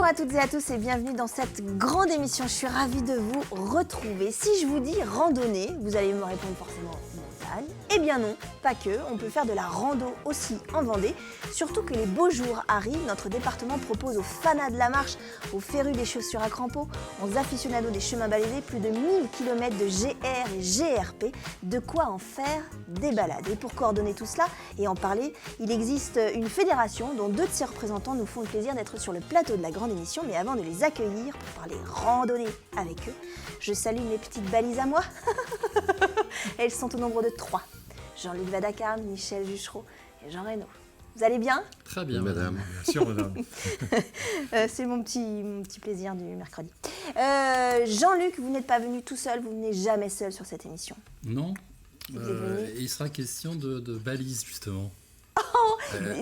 Bonjour à toutes et à tous et bienvenue dans cette grande émission. Je suis ravie de vous retrouver. Si je vous dis randonnée, vous allez me répondre forcément montagne. Eh bien non, pas que. On peut faire de la rando aussi en Vendée. Surtout que les beaux jours arrivent. Notre département propose aux fanas de la marche, aux férus des chaussures à crampons, aux aficionados des chemins balayés, plus de 1000 km de GR et GRP. De quoi en faire des balades. Et pour coordonner tout cela et en parler, il existe une fédération dont 2 de ses représentants nous font le plaisir d'être sur le plateau de la grande émission. Mais avant de les accueillir pour parler randonnée avec eux, je salue mes petites balises à moi. Elles sont au nombre de 3. Jean-Luc Vadacarme, Michel Juchereau et Jean Reynaud. Vous allez bien? Très bien, madame. Bien sûr, madame. C'est mon petit plaisir du mercredi. Jean-Luc, vous n'êtes pas venu tout seul, vous venez jamais seul sur cette émission. Non. Vous êtes venu. Il sera question de balises, justement. Oh,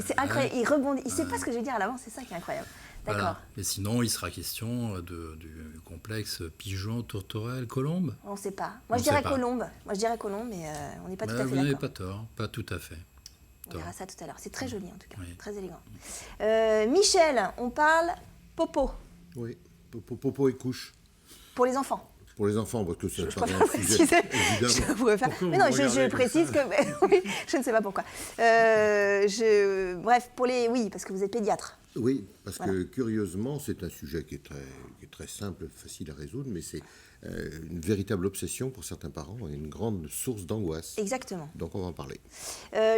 c'est incroyable, il rebondit. Il ne sait pas ce que je vais dire à l'avance, c'est ça qui est incroyable. D'accord. Voilà. Mais sinon, il sera question du complexe pigeon, tourterelle, colombe. On ne sait pas. Moi, je dirais colombe. Mais on n'est pas tout à fait Vous n'avez d'accord. pas tort, pas tout à fait. On verra ça tout à l'heure. C'est très joli en tout cas, Oui. très élégant. Michel, on parle popo Oui, popo et couche. pour les enfants. Pour les enfants, parce que ça Je paraît préfère un sujet, préciser. évidemment. Je pourrais faire. Pourquoi Mais vous non, me je regardez précise comme que. Oui, je ne sais pas pourquoi. Bref, pour les. Oui, parce que vous êtes pédiatre. Oui, parce Voilà. que curieusement, c'est un sujet qui est très simple, facile à résoudre, mais c'est une véritable obsession pour certains parents et une grande source d'angoisse. Exactement. Donc on va en parler.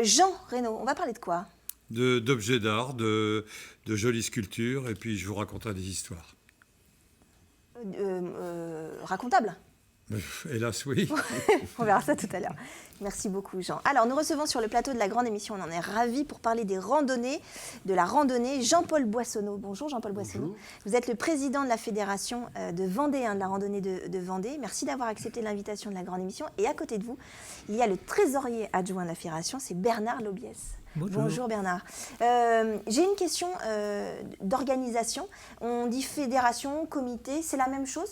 Jean Reynaud, on va parler de quoi? D'objets d'art, de jolies sculptures, et puis je vous raconterai des histoires. Racontable. Hélas, oui. On verra ça tout à l'heure. Merci beaucoup, Jean. Alors, nous recevons sur le plateau de la grande émission, on en est ravis pour parler des randonnées, de la randonnée, Jean-Paul Boissonneau. Bonjour, Jean-Paul Boissonneau. Vous êtes le président de la fédération de Vendée, de la randonnée de Vendée. Merci d'avoir accepté l'invitation de la grande émission. Et à côté de vous, il y a le trésorier adjoint de la fédération, c'est Bernard Lobiès. Bonjour Bernard. J'ai une question d'organisation. On dit fédération, comité, c'est la même chose,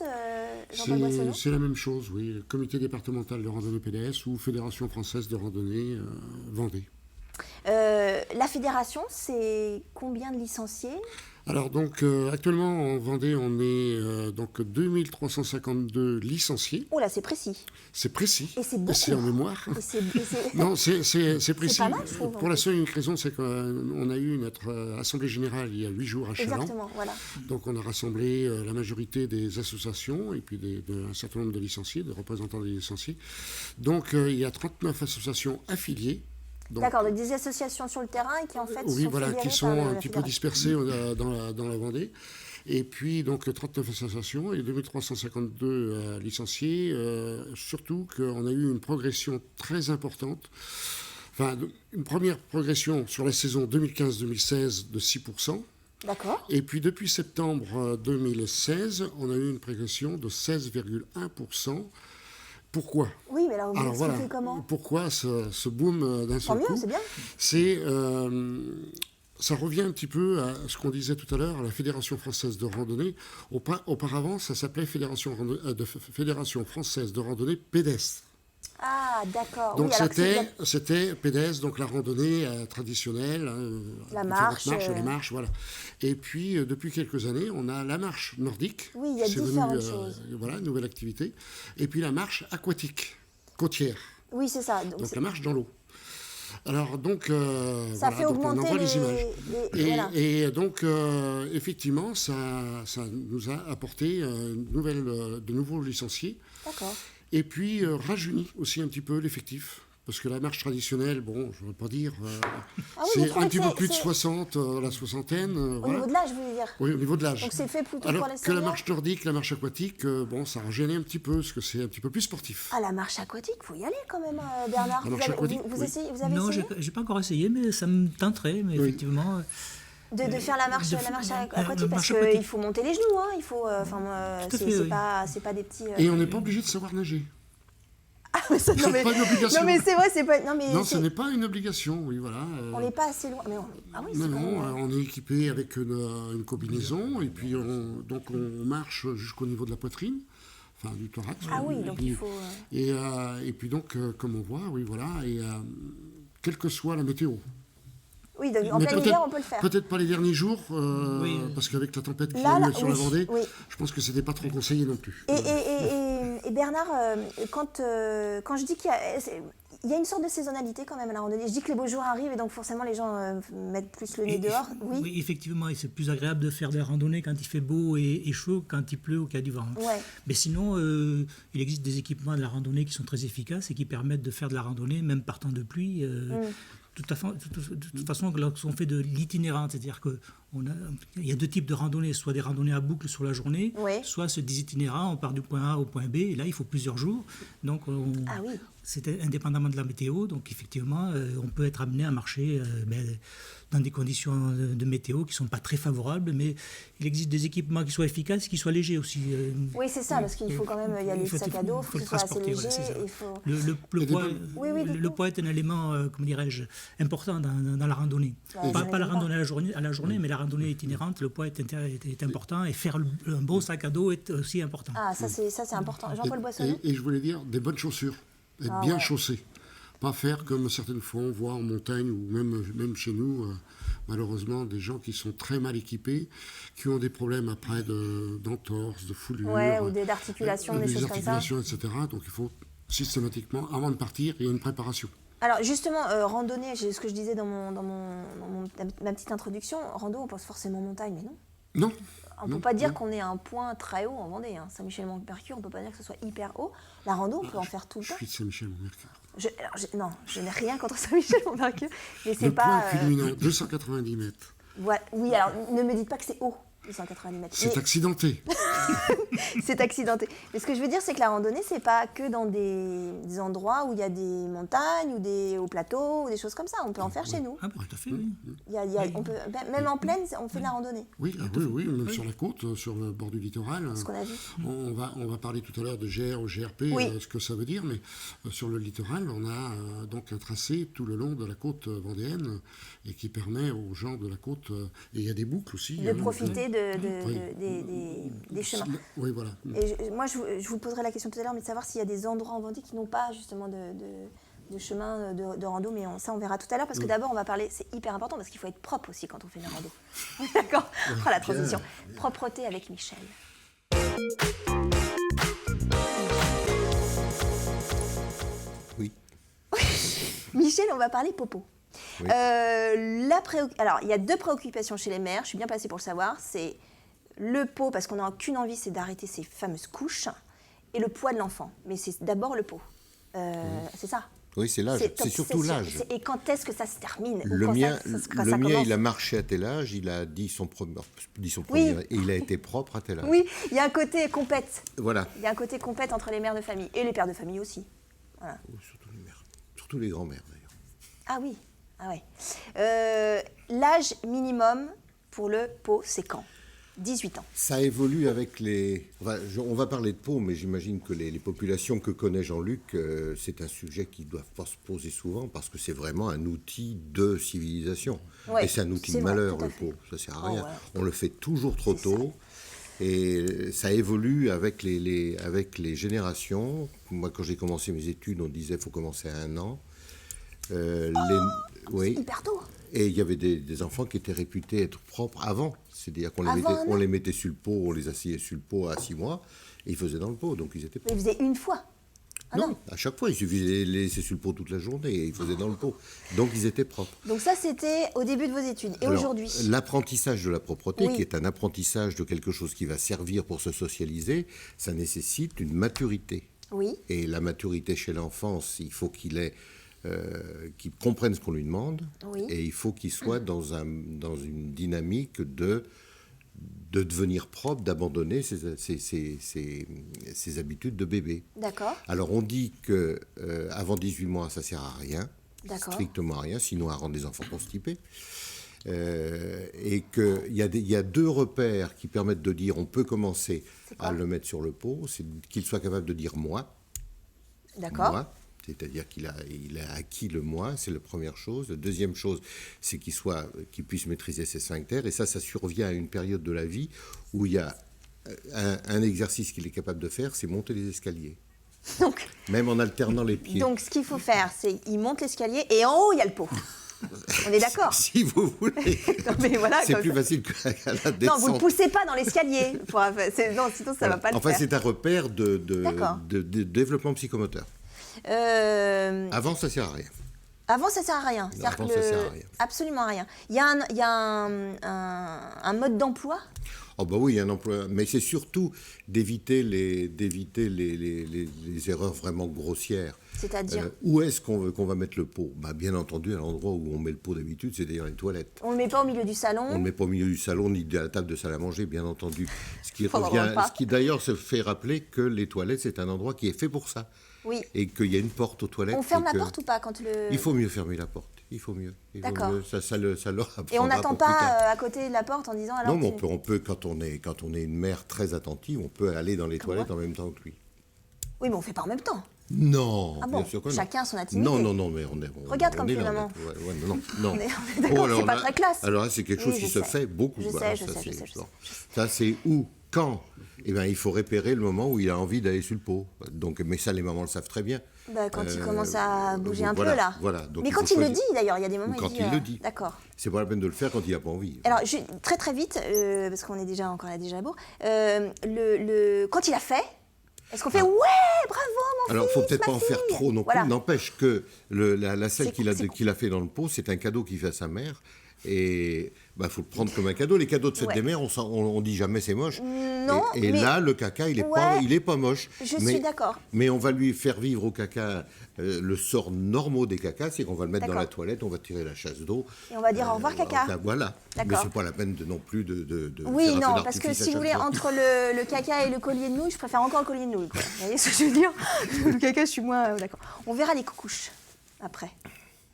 Jean-Paul Boissonneau? C'est la même chose, oui. Le comité départemental de randonnée PDS ou Fédération française de randonnée Vendée. La fédération, c'est combien de licenciés? Alors donc actuellement en Vendée on est donc 2352 licenciés. Oh là, c'est précis. C'est précis. Et c'est beaucoup. C'est en mémoire. Et c'est- Non, c'est précis. pas mal, je trouve, en Pour la plus. seule unique raison, c'est qu'on a eu notre assemblée générale il y a 8 jours à Chaland. Exactement, voilà. Donc on a rassemblé la majorité des associations et puis un certain nombre de licenciés, de représentants des licenciés. Donc il y a 39 associations affiliées. Donc, D'accord, donc des associations sur le terrain qui en fait oui, sont voilà, fédérées qui sont par la un petit peu fédération. dispersées dans la Vendée. Et puis donc 39 associations et 2352 licenciés. Surtout qu'on a eu une progression très importante. Enfin, une première progression sur la saison 2015-2016 de 6%. D'accord. Et puis depuis septembre 2016, on a eu une progression de 16,1%. Pourquoi? Oui, mais alors vous Alors expliquez voilà, comment? pourquoi ce boom d'un Tant seul mieux, coup? c'est bien. C'est, ça revient un petit peu à ce qu'on disait tout à l'heure, à la Fédération française de randonnée. Auparavant, ça s'appelait Fédération française de randonnée pédestre. Ah, d'accord. Donc oui, alors que c'était pédestre, donc la randonnée traditionnelle, La différentes marche, la marche, voilà. Et puis depuis quelques années, on a la marche nordique. Oui, il y a C'est différentes choses. Voilà, une nouvelle activité. Et puis la marche aquatique, côtière. Oui, c'est ça. Donc, Donc la marche dans l'eau. Alors donc, ça voilà, fait donc on augmenter envoie les images. voilà. Et donc effectivement, ça nous a apporté de nouveaux licenciés. D'accord. Et puis rajeuni aussi un petit peu l'effectif. Parce que la marche traditionnelle, bon, je ne veux pas dire, Ah oui, vous c'est trouvez un petit que peu plus de c'est- 60, la soixantaine. Au Voilà. niveau de l'âge, vous voulez dire? Oui, au niveau de l'âge. Donc c'est fait plutôt Alors pour les que la seniors? marche nordique, la marche aquatique, bon, ça a gêné un petit peu, parce que c'est un petit peu plus sportif. Ah, la marche aquatique, il faut y aller quand même, Bernard. La marche aquatique, vous oui. vous avez Non, essayé j'ai pas encore essayé, mais ça me tenterait. Mais Oui. effectivement, de faire la marche aquatique, parce marche aquatique. qu'il faut monter les genoux, hein. Il faut, Tout à fait, c'est oui. pas des petits. Et on n'est pas obligé de savoir nager. Ah, mais ça, non, C'est mais, pas une obligation. non, mais c'est vrai, c'est pas. Non, mais Non, c'est- ce n'est pas une obligation, oui, voilà. on n'est pas assez loin. Mais ah oui, Non, c'est quand non, même- on est équipé avec une combinaison, et puis donc on marche jusqu'au niveau de la poitrine, enfin du thorax. Ah oui, donc il faut. Et puis donc, comme on voit, oui, voilà, et quelle que soit la météo. Oui, donc, en Mais plein peut-être- hiver, on peut le faire. Peut-être pas les derniers jours, Oui. parce qu'avec la tempête qu'il y Là, a eu là, sur oui, la Vendée, oui. je pense que c'était pas trop conseillé non plus. Et Bernard, quand je dis il y a une sorte de saisonnalité quand même à la randonnée. Je dis que les beaux jours arrivent et donc forcément les gens mettent plus le nez dehors. Oui. Effectivement, et c'est plus agréable de faire des randonnées quand il fait beau et chaud, quand il pleut ou qu'il y a du vent. Ouais. Mais sinon, il existe des équipements de la randonnée qui sont très efficaces et qui permettent de faire de la randonnée, même par temps de pluie. De toute façon, lorsqu'on fait de l'itinérant, c'est-à-dire qu'il y a deux types de randonnées, soit des randonnées à boucle sur la journée, Ouais. soit des itinérants, on part du point A au point B, et là il faut plusieurs jours. Donc Ah oui. c'est indépendamment de la météo, donc effectivement on peut être amené à marcher dans des conditions de météo qui ne sont pas très favorables, mais il existe des équipements qui soient efficaces, qui soient légers aussi. Oui, c'est ça, parce qu'il faut quand même y aller de sac à dos, il faut que ce soit assez transporter, léger. voilà, c'est ça. Il faut... Le poids, Oui, oui, le poids est un élément, comment dirais-je, important dans la randonnée. Ouais, Pas j'imagine la pas. randonnée à la journée, mais la randonnée itinérante, le poids est important, et faire un bon sac à dos est aussi important. Ah, ça c'est important. Jean-Paul Boissonneau. Et je voulais dire des bonnes chaussures, être Ah bien ouais. chaussé. Pas faire comme certaines fois on voit en montagne ou même chez nous, malheureusement, des gens qui sont très mal équipés, qui ont des problèmes après d'entorse, de foulure, Ouais, ou d'articulation, des choses comme ça. articulations, etc. Donc il faut systématiquement, avant de partir, il y a une préparation. Alors justement, randonnée, ce que je disais dans ma petite introduction, rando, on pense forcément montagne, mais non. Non. On ne peut pas dire qu'on est à un point très haut en Vendée. Hein. Saint-Michel-Mont-Mercure, on ne peut pas dire que ce soit hyper haut. La rando, on peut en faire tout le Je temps. suis de Saint-Michel-Mont-Mercure. Non, je n'ai rien contre Saint-Michel-Mont-Mercure, mais c'est Le point pas... culminant, 290 mètres. Oui, alors ne me dites pas que c'est haut, 290 mètres. C'est Mais accidenté. c'est accidenté. Mais ce que je veux dire, c'est que la randonnée, c'est pas que dans des endroits où il y a des montagnes ou des hauts plateaux ou des choses comme ça. On peut en faire chez nous. Ah, tout à fait, oui. On peut, même en plaine, on fait de la randonnée. Oui, oui, même sur la côte, sur le bord du littoral. Ce qu'on a vu. On va parler tout à l'heure de GR ou GRP, Oui. ce que ça veut dire, mais sur le littoral, on a donc un tracé tout le long de la côte vendéenne et qui permet aux gens de la côte, et il y a des boucles aussi. De profiter Oui. des chemins. Oui, voilà. Et moi, je vous poserai la question tout à l'heure, mais de savoir s'il y a des endroits en Vendée qui n'ont pas justement de chemin de rando, mais ça on verra tout à l'heure, parce que d'abord on va parler, c'est hyper important, parce qu'il faut être propre aussi quand on fait une rando. D'accord. Oh, la transition. Propreté avec Michel. Oui. Michel, on va parler popo. Oui. Alors, il y a deux préoccupations chez les mères, je suis bien placée pour le savoir, c'est le pot, parce qu'on n'a qu'une envie, c'est d'arrêter ces fameuses couches, et le poids de l'enfant. Mais c'est d'abord le pot. C'est ça. Oui, c'est l'âge. C'est surtout l'âge. Et quand est-ce que ça se termine? Le Ou quand mien, quand ça il commence? a marché à tel âge, il a dit son premier, Oui. et il a été propre à tel âge. Oui, il y a un côté compète. Voilà. Il y a un côté compète entre les mères de famille et les pères de famille aussi. Voilà. Surtout les mères. Surtout les grands-mères, d'ailleurs. Ah oui, ah ouais. L'âge minimum pour le pot, c'est quand? 18 ans. Ça évolue avec les... on va parler de peau, mais j'imagine que les populations que connaît Jean-Luc, c'est un sujet qui ne doit pas se poser souvent parce que c'est vraiment un outil de civilisation. Ouais, et c'est un outil c'est de vrai, malheur, tout à le fait. pot. Ça ne sert à Oh, rien. ouais. On le fait toujours trop C'est ça. tôt. Et ça évolue avec avec les générations. Moi, quand j'ai commencé mes études, on disait qu'il faut commencer à 1 an. Oui. Hyper tôt. Et il y avait des enfants qui étaient réputés être propres avant. C'est-à-dire qu'on Avant les mettait sur le pot, on les asseyait sur le pot à 6 mois, et ils faisaient dans le pot, donc ils étaient Mais propres. il faisait une fois. Ah non. À chaque fois, il suffisait de les laisser sur le pot toute la journée, et ils faisaient dans le pot. Donc ils étaient propres. Donc ça, c'était au début de vos études. Et Alors, aujourd'hui? l'apprentissage de la propreté, Oui. qui est un apprentissage de quelque chose qui va servir pour se socialiser, ça nécessite une maturité. Oui. Et la maturité chez l'enfant, il faut qu'il comprenne ce qu'on lui demande, Oui. et il faut qu'il soit dans une dynamique de devenir propre, d'abandonner ses habitudes de bébé. D'accord. Alors on dit que avant 18 mois, ça sert à rien, D'accord. strictement à rien, sinon à rendre les enfants constipés. Et qu'il y a 2 repères qui permettent de dire on peut commencer à le mettre sur le pot, c'est qu'il soit capable de dire moi. D'accord. Moi, c'est-à-dire qu'il a acquis le moi, c'est la première chose. La deuxième chose, c'est qu'il puisse maîtriser ses sphincters. Et ça survient à une période de la vie où il y a un exercice qu'il est capable de faire, c'est monter les escaliers. Donc, Même en alternant les pieds. ce qu'il faut faire, c'est il monte l'escalier et en haut, il y a le pot. On est d'accord. Si vous voulez. Non, mais voilà, C'est comme plus ça. facile qu'à la descente. Non, vous ne le poussez pas dans l'escalier. Non, sinon ça ne va pas le Enfin, faire. c'est un repère D'accord. de développement psychomoteur. Euh, Avant, ça sert à rien. Avant, ça sert à rien. C'est-à-dire Avant, que ça sert à rien. Absolument à rien. Il y a un mode d'emploi. Oh bah oui, un emploi, mais c'est surtout d'éviter les erreurs vraiment grossières. C'est-à-dire Où est-ce qu'on va mettre le pot? Bah, bien entendu, à l'endroit où on met le pot d'habitude, c'est-à-dire les toilettes. on ne le met pas au milieu du salon. On ne le met pas au milieu du salon ni de la table de salle à manger, bien entendu. Pendant le repas. Ce qui d'ailleurs se fait rappeler que les toilettes, c'est un endroit qui est fait pour ça. Oui. Et qu'il y a une porte aux toilettes. On ferme et la que- porte ou pas quand le... Il faut mieux fermer la porte. Il faut mieux. D'accord. Ça leur apprendra Et on n'attend pour plus tard. pas à côté de la porte en disant alors Non, mais tu- on peut quand on est une mère très attentive, on peut aller dans les toilettes en même temps que lui. Oui, mais on ne fait pas en même temps. Non, Ah bon, bien sûr que non. chacun a son intimité. Non, mais on est. Regarde on comme est fait là, maman. ouais, non. On est d'accord, alors c'est pas là- très classe. Alors là, c'est quelque chose Oui, qui je se sais. fait beaucoup. Je Voilà, sais, ça, je c'est- sais. bon. Ça, c'est où, quand il faut repérer le moment où il a envie d'aller sur le pot. Donc, mais ça, les mamans le savent très bien. Bah, quand il commence à bouger un voilà, peu là. voilà. Donc, Mais il quand faut il le choisir. dit d'ailleurs, il y a des moments Ou où quand il dit. il le dit. D'accord. C'est pas la peine de le faire quand il n'a pas envie. Alors, très vite, parce qu'on est déjà encore à déjà bourg, quand il a fait, est-ce qu'on fait ouais, bravo mon Alors, fils, il faut peut-être ma pas en faire fille trop non Voilà. plus. N'empêche que la selle C'est- c'est- qu'il a fait dans le pot, c'est un cadeau qu'il fait à sa mère. Et il faut le prendre comme un cadeau. Les cadeaux de fête Ouais. des mères, on dit jamais c'est moche. Non, Et mais- là, le caca, il est pas moche. Je mais, suis d'accord. Mais on va lui faire vivre au caca le sort normaux des cacas, c'est qu'on va le mettre dans D'accord. la toilette, on va tirer la chasse d'eau. Et on va dire au revoir, caca. Voilà. Mais D'accord. c'est pas la peine non plus de Oui, faire un feu non, parce que d'artifice à si vous chaque voulez, fois. entre le caca et le collier de nouilles, je préfère encore le collier de nouilles. Quoi. Vous voyez ce que je veux dire? Le caca, je suis moins d'accord. On verra les couches après.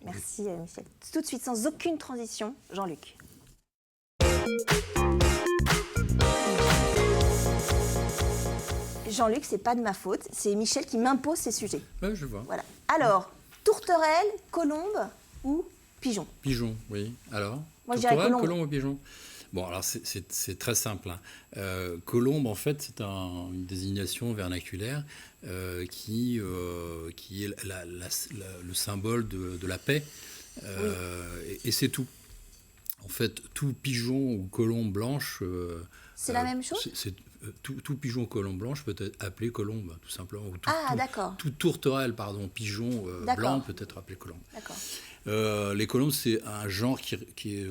Merci Michel. Tout de suite, sans aucune transition, Jean-Luc. Jean-Luc, c'est pas de ma faute, c'est Michel qui m'impose ces sujets. Ouais, je vois. Voilà. Alors, tourterelle, colombe ou pigeon? Pigeon, oui. Alors Moi, je dirais tourterelle, colombe. ou pigeon? Bon, alors c'est très simple. Hein. Colombe, en fait, c'est une désignation vernaculaire qui est le symbole de la paix. Et c'est tout. En fait, tout pigeon ou colombe blanche... C'est la même chose? Tout pigeon colombe blanche peut être appelé colombe, tout simplement. Ou D'accord. tout tourterelle, pigeon D'accord. blanc peut être appelé colombe. D'accord. Les colombes, c'est un genre qui est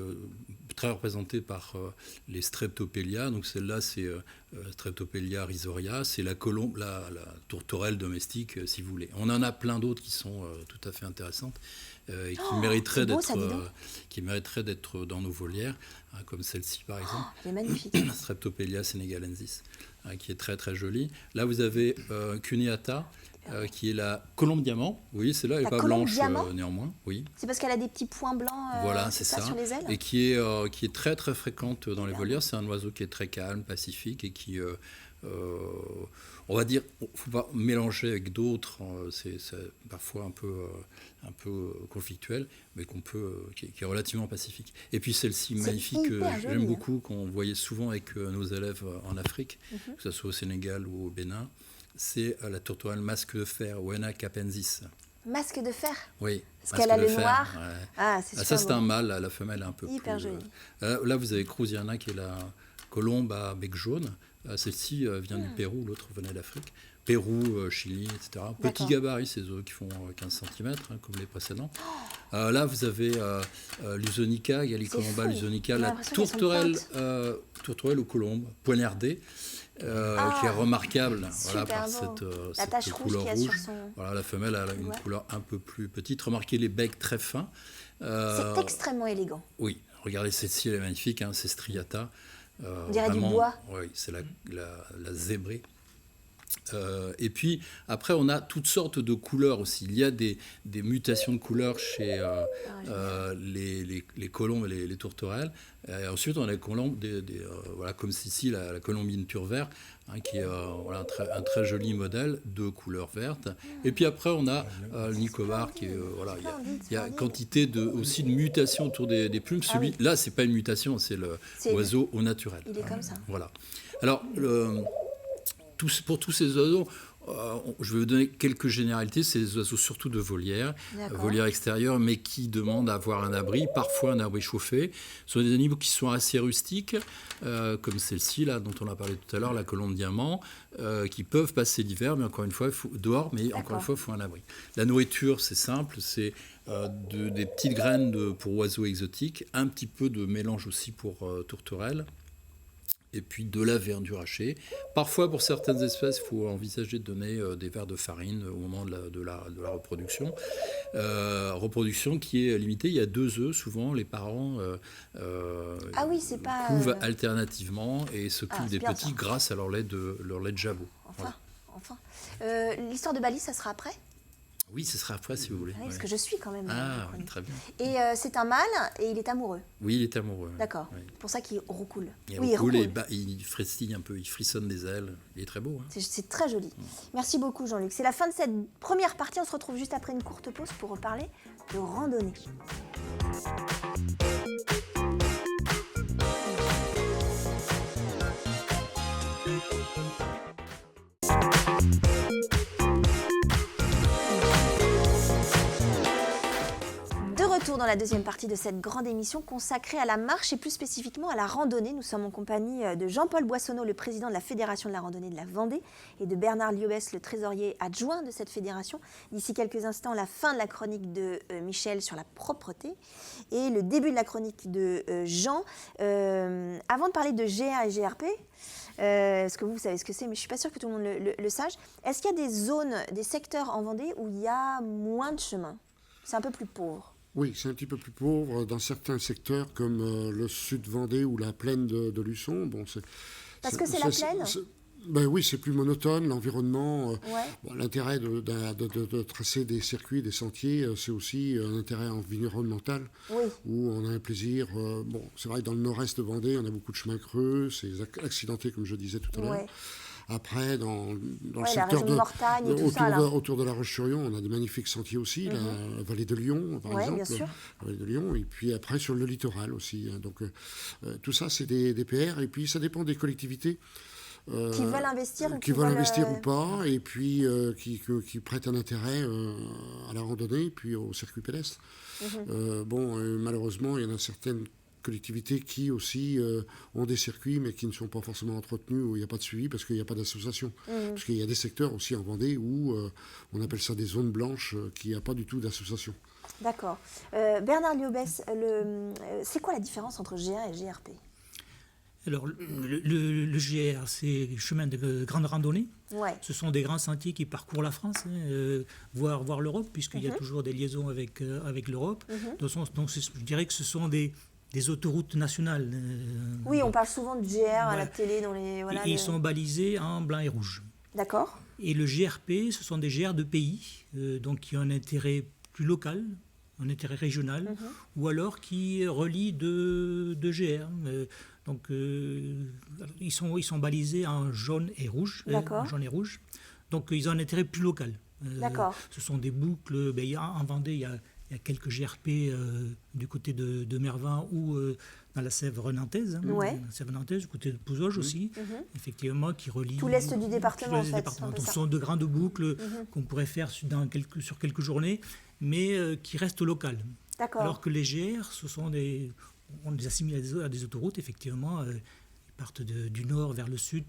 très représenté par les Streptopelia. Donc celle-là, c'est Streptopelia rhizoria. C'est la colombe, la tourterelle domestique, si vous voulez. On en a plein d'autres qui sont tout à fait intéressantes et qui mériteraient c'est beau, ça, dis donc. d'être dans nos volières, hein, comme celle-ci par exemple. Elle est magnifique. Streptopelia senegalensis, hein, qui est très très jolie. Là, vous avez Cuneata, qui est la colombe diamant. Oui, celle-là, elle n'est La pas colombe blanche diamant néanmoins. Oui. C'est parce qu'elle a des petits points blancs Voilà, c'est ça. sur les ailes? Et qui est très très fréquente dans les volières. C'est un oiseau qui est très calme, pacifique et qui, on va dire, il ne faut pas mélanger avec d'autres. C'est parfois un peu conflictuel, mais qui est relativement pacifique. Et puis celle-ci C'est magnifique, hyper joli, j'aime hein. beaucoup, qu'on voyait souvent avec nos élèves en Afrique, que ce soit au Sénégal ou au Bénin. C'est la tourterelle masque de fer, Oena capensis. Masque de fer? Oui. Parce qu'elle a masque de le fer, noir. ouais. Ah, c'est Ça, super c'est beau. un mâle, la femelle est un peu Hyper plus... jolie. Là, vous avez Cruziana, qui est la colombe à bec jaune. Celle-ci vient du Pérou, l'autre venait d'Afrique. Pérou, Chili, etc. Petit D'accord. gabarit, ces œufs qui font 15 cm, comme les précédents. Là, vous avez Lusonica, Gallicolomba fou. lusonica, J'ai la l'impression qu'elles sont tourterelle aux colombes, poignardée, qui est remarquable super par beau. cette, La tache cette rouge couleur qu'il y a rouge. sur son- Voilà, la femelle a une Ouais. couleur un peu plus petite. Remarquez les becs très fins. C'est extrêmement élégant. Oui, regardez, celle-ci, elle est magnifique, hein, c'est striata. On dirait du bois. Oui, c'est la zébrée. Et puis, après, on a toutes sortes de couleurs aussi. Il y a des mutations de couleurs chez les colombes et les tourterelles. Et ensuite, on a les colombes, voilà, comme ici, la colombine pure vert, hein, qui est voilà, un très joli modèle de couleur verte. Et puis après, on a le nicobar, qui est... voilà, il y a quantité aussi de mutations autour des plumes. Là, c'est pas une mutation, c'est l'oiseau au naturel. Il est comme ça. Voilà. Alors, pour tous ces oiseaux, Je vais vous donner quelques généralités. C'est des oiseaux surtout de volière, D'accord. volière extérieure, mais qui demandent à avoir un abri, parfois un abri chauffé. Ce sont des animaux qui sont assez rustiques, comme celle-ci, là, dont on a parlé tout à l'heure, la colombe diamant, qui peuvent passer l'hiver, mais encore une fois, dehors, mais encore une fois, il faut un abri. La nourriture, c'est simple, c'est des petites graines pour oiseaux exotiques, un petit peu de mélange aussi pour tourterelles, et puis de la verdure hachée. Parfois, pour certaines espèces, il faut envisager de donner des verres de farine au moment de la reproduction. Reproduction qui est limitée. Il y a 2 œufs, souvent, les parents Ah oui, c'est pas... couvent alternativement et s'occupent c'est des bien, petits ça. grâce à leur lait de jabot. Enfin, Voilà. L'histoire de Bali, ça sera après? Oui, ce sera après si vous voulez. Oui, parce Ouais. que je suis quand même. Ah, oui, très bien. Et c'est un mâle et il est amoureux. Oui, il est amoureux. D'accord. Oui. C'est pour ça qu'il roucoule. Il Oui, roucoule il et roucoule. il fristille un peu, il frissonne des ailes. Il est très beau. Hein. C'est très joli. Merci beaucoup Jean-Luc. C'est la fin de cette première partie. On se retrouve juste après une courte pause pour reparler de randonnée. De retour dans la deuxième partie de cette grande émission consacrée à la marche et plus spécifiquement à la randonnée. Nous sommes en compagnie de Jean-Paul Boissonneau, le président de la Fédération de la randonnée de la Vendée, et de Bernard Liobès, le trésorier adjoint de cette fédération. D'ici quelques instants, la fin de la chronique de Michel sur la propreté et le début de la chronique de Jean. Avant de parler de GA et GRP, est-ce que vous savez ce que c'est, mais je ne suis pas sûre que tout le monde le sache. Est-ce qu'il y a des zones, des secteurs en Vendée où il y a moins de chemins? C'est un peu plus pauvre. Oui, c'est un petit peu plus pauvre dans certains secteurs comme le sud Vendée ou la plaine de Luçon. Bon, Parce que c'est la plaine? Ben oui, c'est plus monotone, l'environnement. Ouais. Bon, l'intérêt de tracer des circuits, des sentiers, c'est aussi un intérêt environnemental, Oui. où on a un plaisir. Bon, c'est vrai que dans le nord-est de Vendée, on a beaucoup de chemins creux, c'est accidenté, comme je disais tout à l'heure. Ouais. Après, dans le La secteur région de Mortagne et tout ça, là. autour de La Roche-sur-Yon, on a des magnifiques sentiers aussi, la vallée de Lyon, par Ouais, exemple. bien sûr. La vallée de Lyon, et puis après sur le littoral aussi. Hein. Donc tout ça, c'est des PR, et puis ça dépend des collectivités. Qui veulent investir ou qui veulent investir ou pas, et puis qui prêtent un intérêt à la randonnée, et puis au circuit pédestre. Malheureusement, il y en a certaines collectivités qui aussi ont des circuits, mais qui ne sont pas forcément entretenus, où il n'y a pas de suivi, parce qu'il n'y a pas d'association. Parce qu'il y a des secteurs aussi en Vendée où on appelle ça des zones blanches, qui n'a pas du tout d'association. D'accord. Bernard Liobès, c'est quoi la différence entre GA et GRP? Alors, le GR, c'est le chemin de grande randonnée. Ouais. Ce sont des grands sentiers qui parcourent la France, voire l'Europe, puisqu'il y a toujours des liaisons avec l'Europe. Donc, je dirais que ce sont des autoroutes nationales. Oui, on parle souvent de GR à la télé. Dans les, voilà, et ils sont balisés en blanc et rouge. D'accord. Et le GRP, ce sont des GR de pays, donc qui ont un intérêt plus local, un intérêt régional, ou alors qui relient deux GR. Donc, ils sont balisés en jaune et rouge. D'accord. En jaune et rouge. Donc, ils ont un intérêt plus local. D'accord. Ce sont des boucles. En Vendée, il y a quelques GRP du côté de Mervin ou dans la Sèvre nantaise. Ouais. La Sèvre nantaise, du côté de Pouzauges aussi, effectivement, qui relient. Tout l'est du département, tout l'est en fait. du département. c'est un peu Donc, ça. ce sont de grandes boucles qu'on pourrait faire sur quelques journées, mais qui restent locales. D'accord. Alors que les GR, on les assimile à des autoroutes, effectivement. Ils partent du nord vers le sud.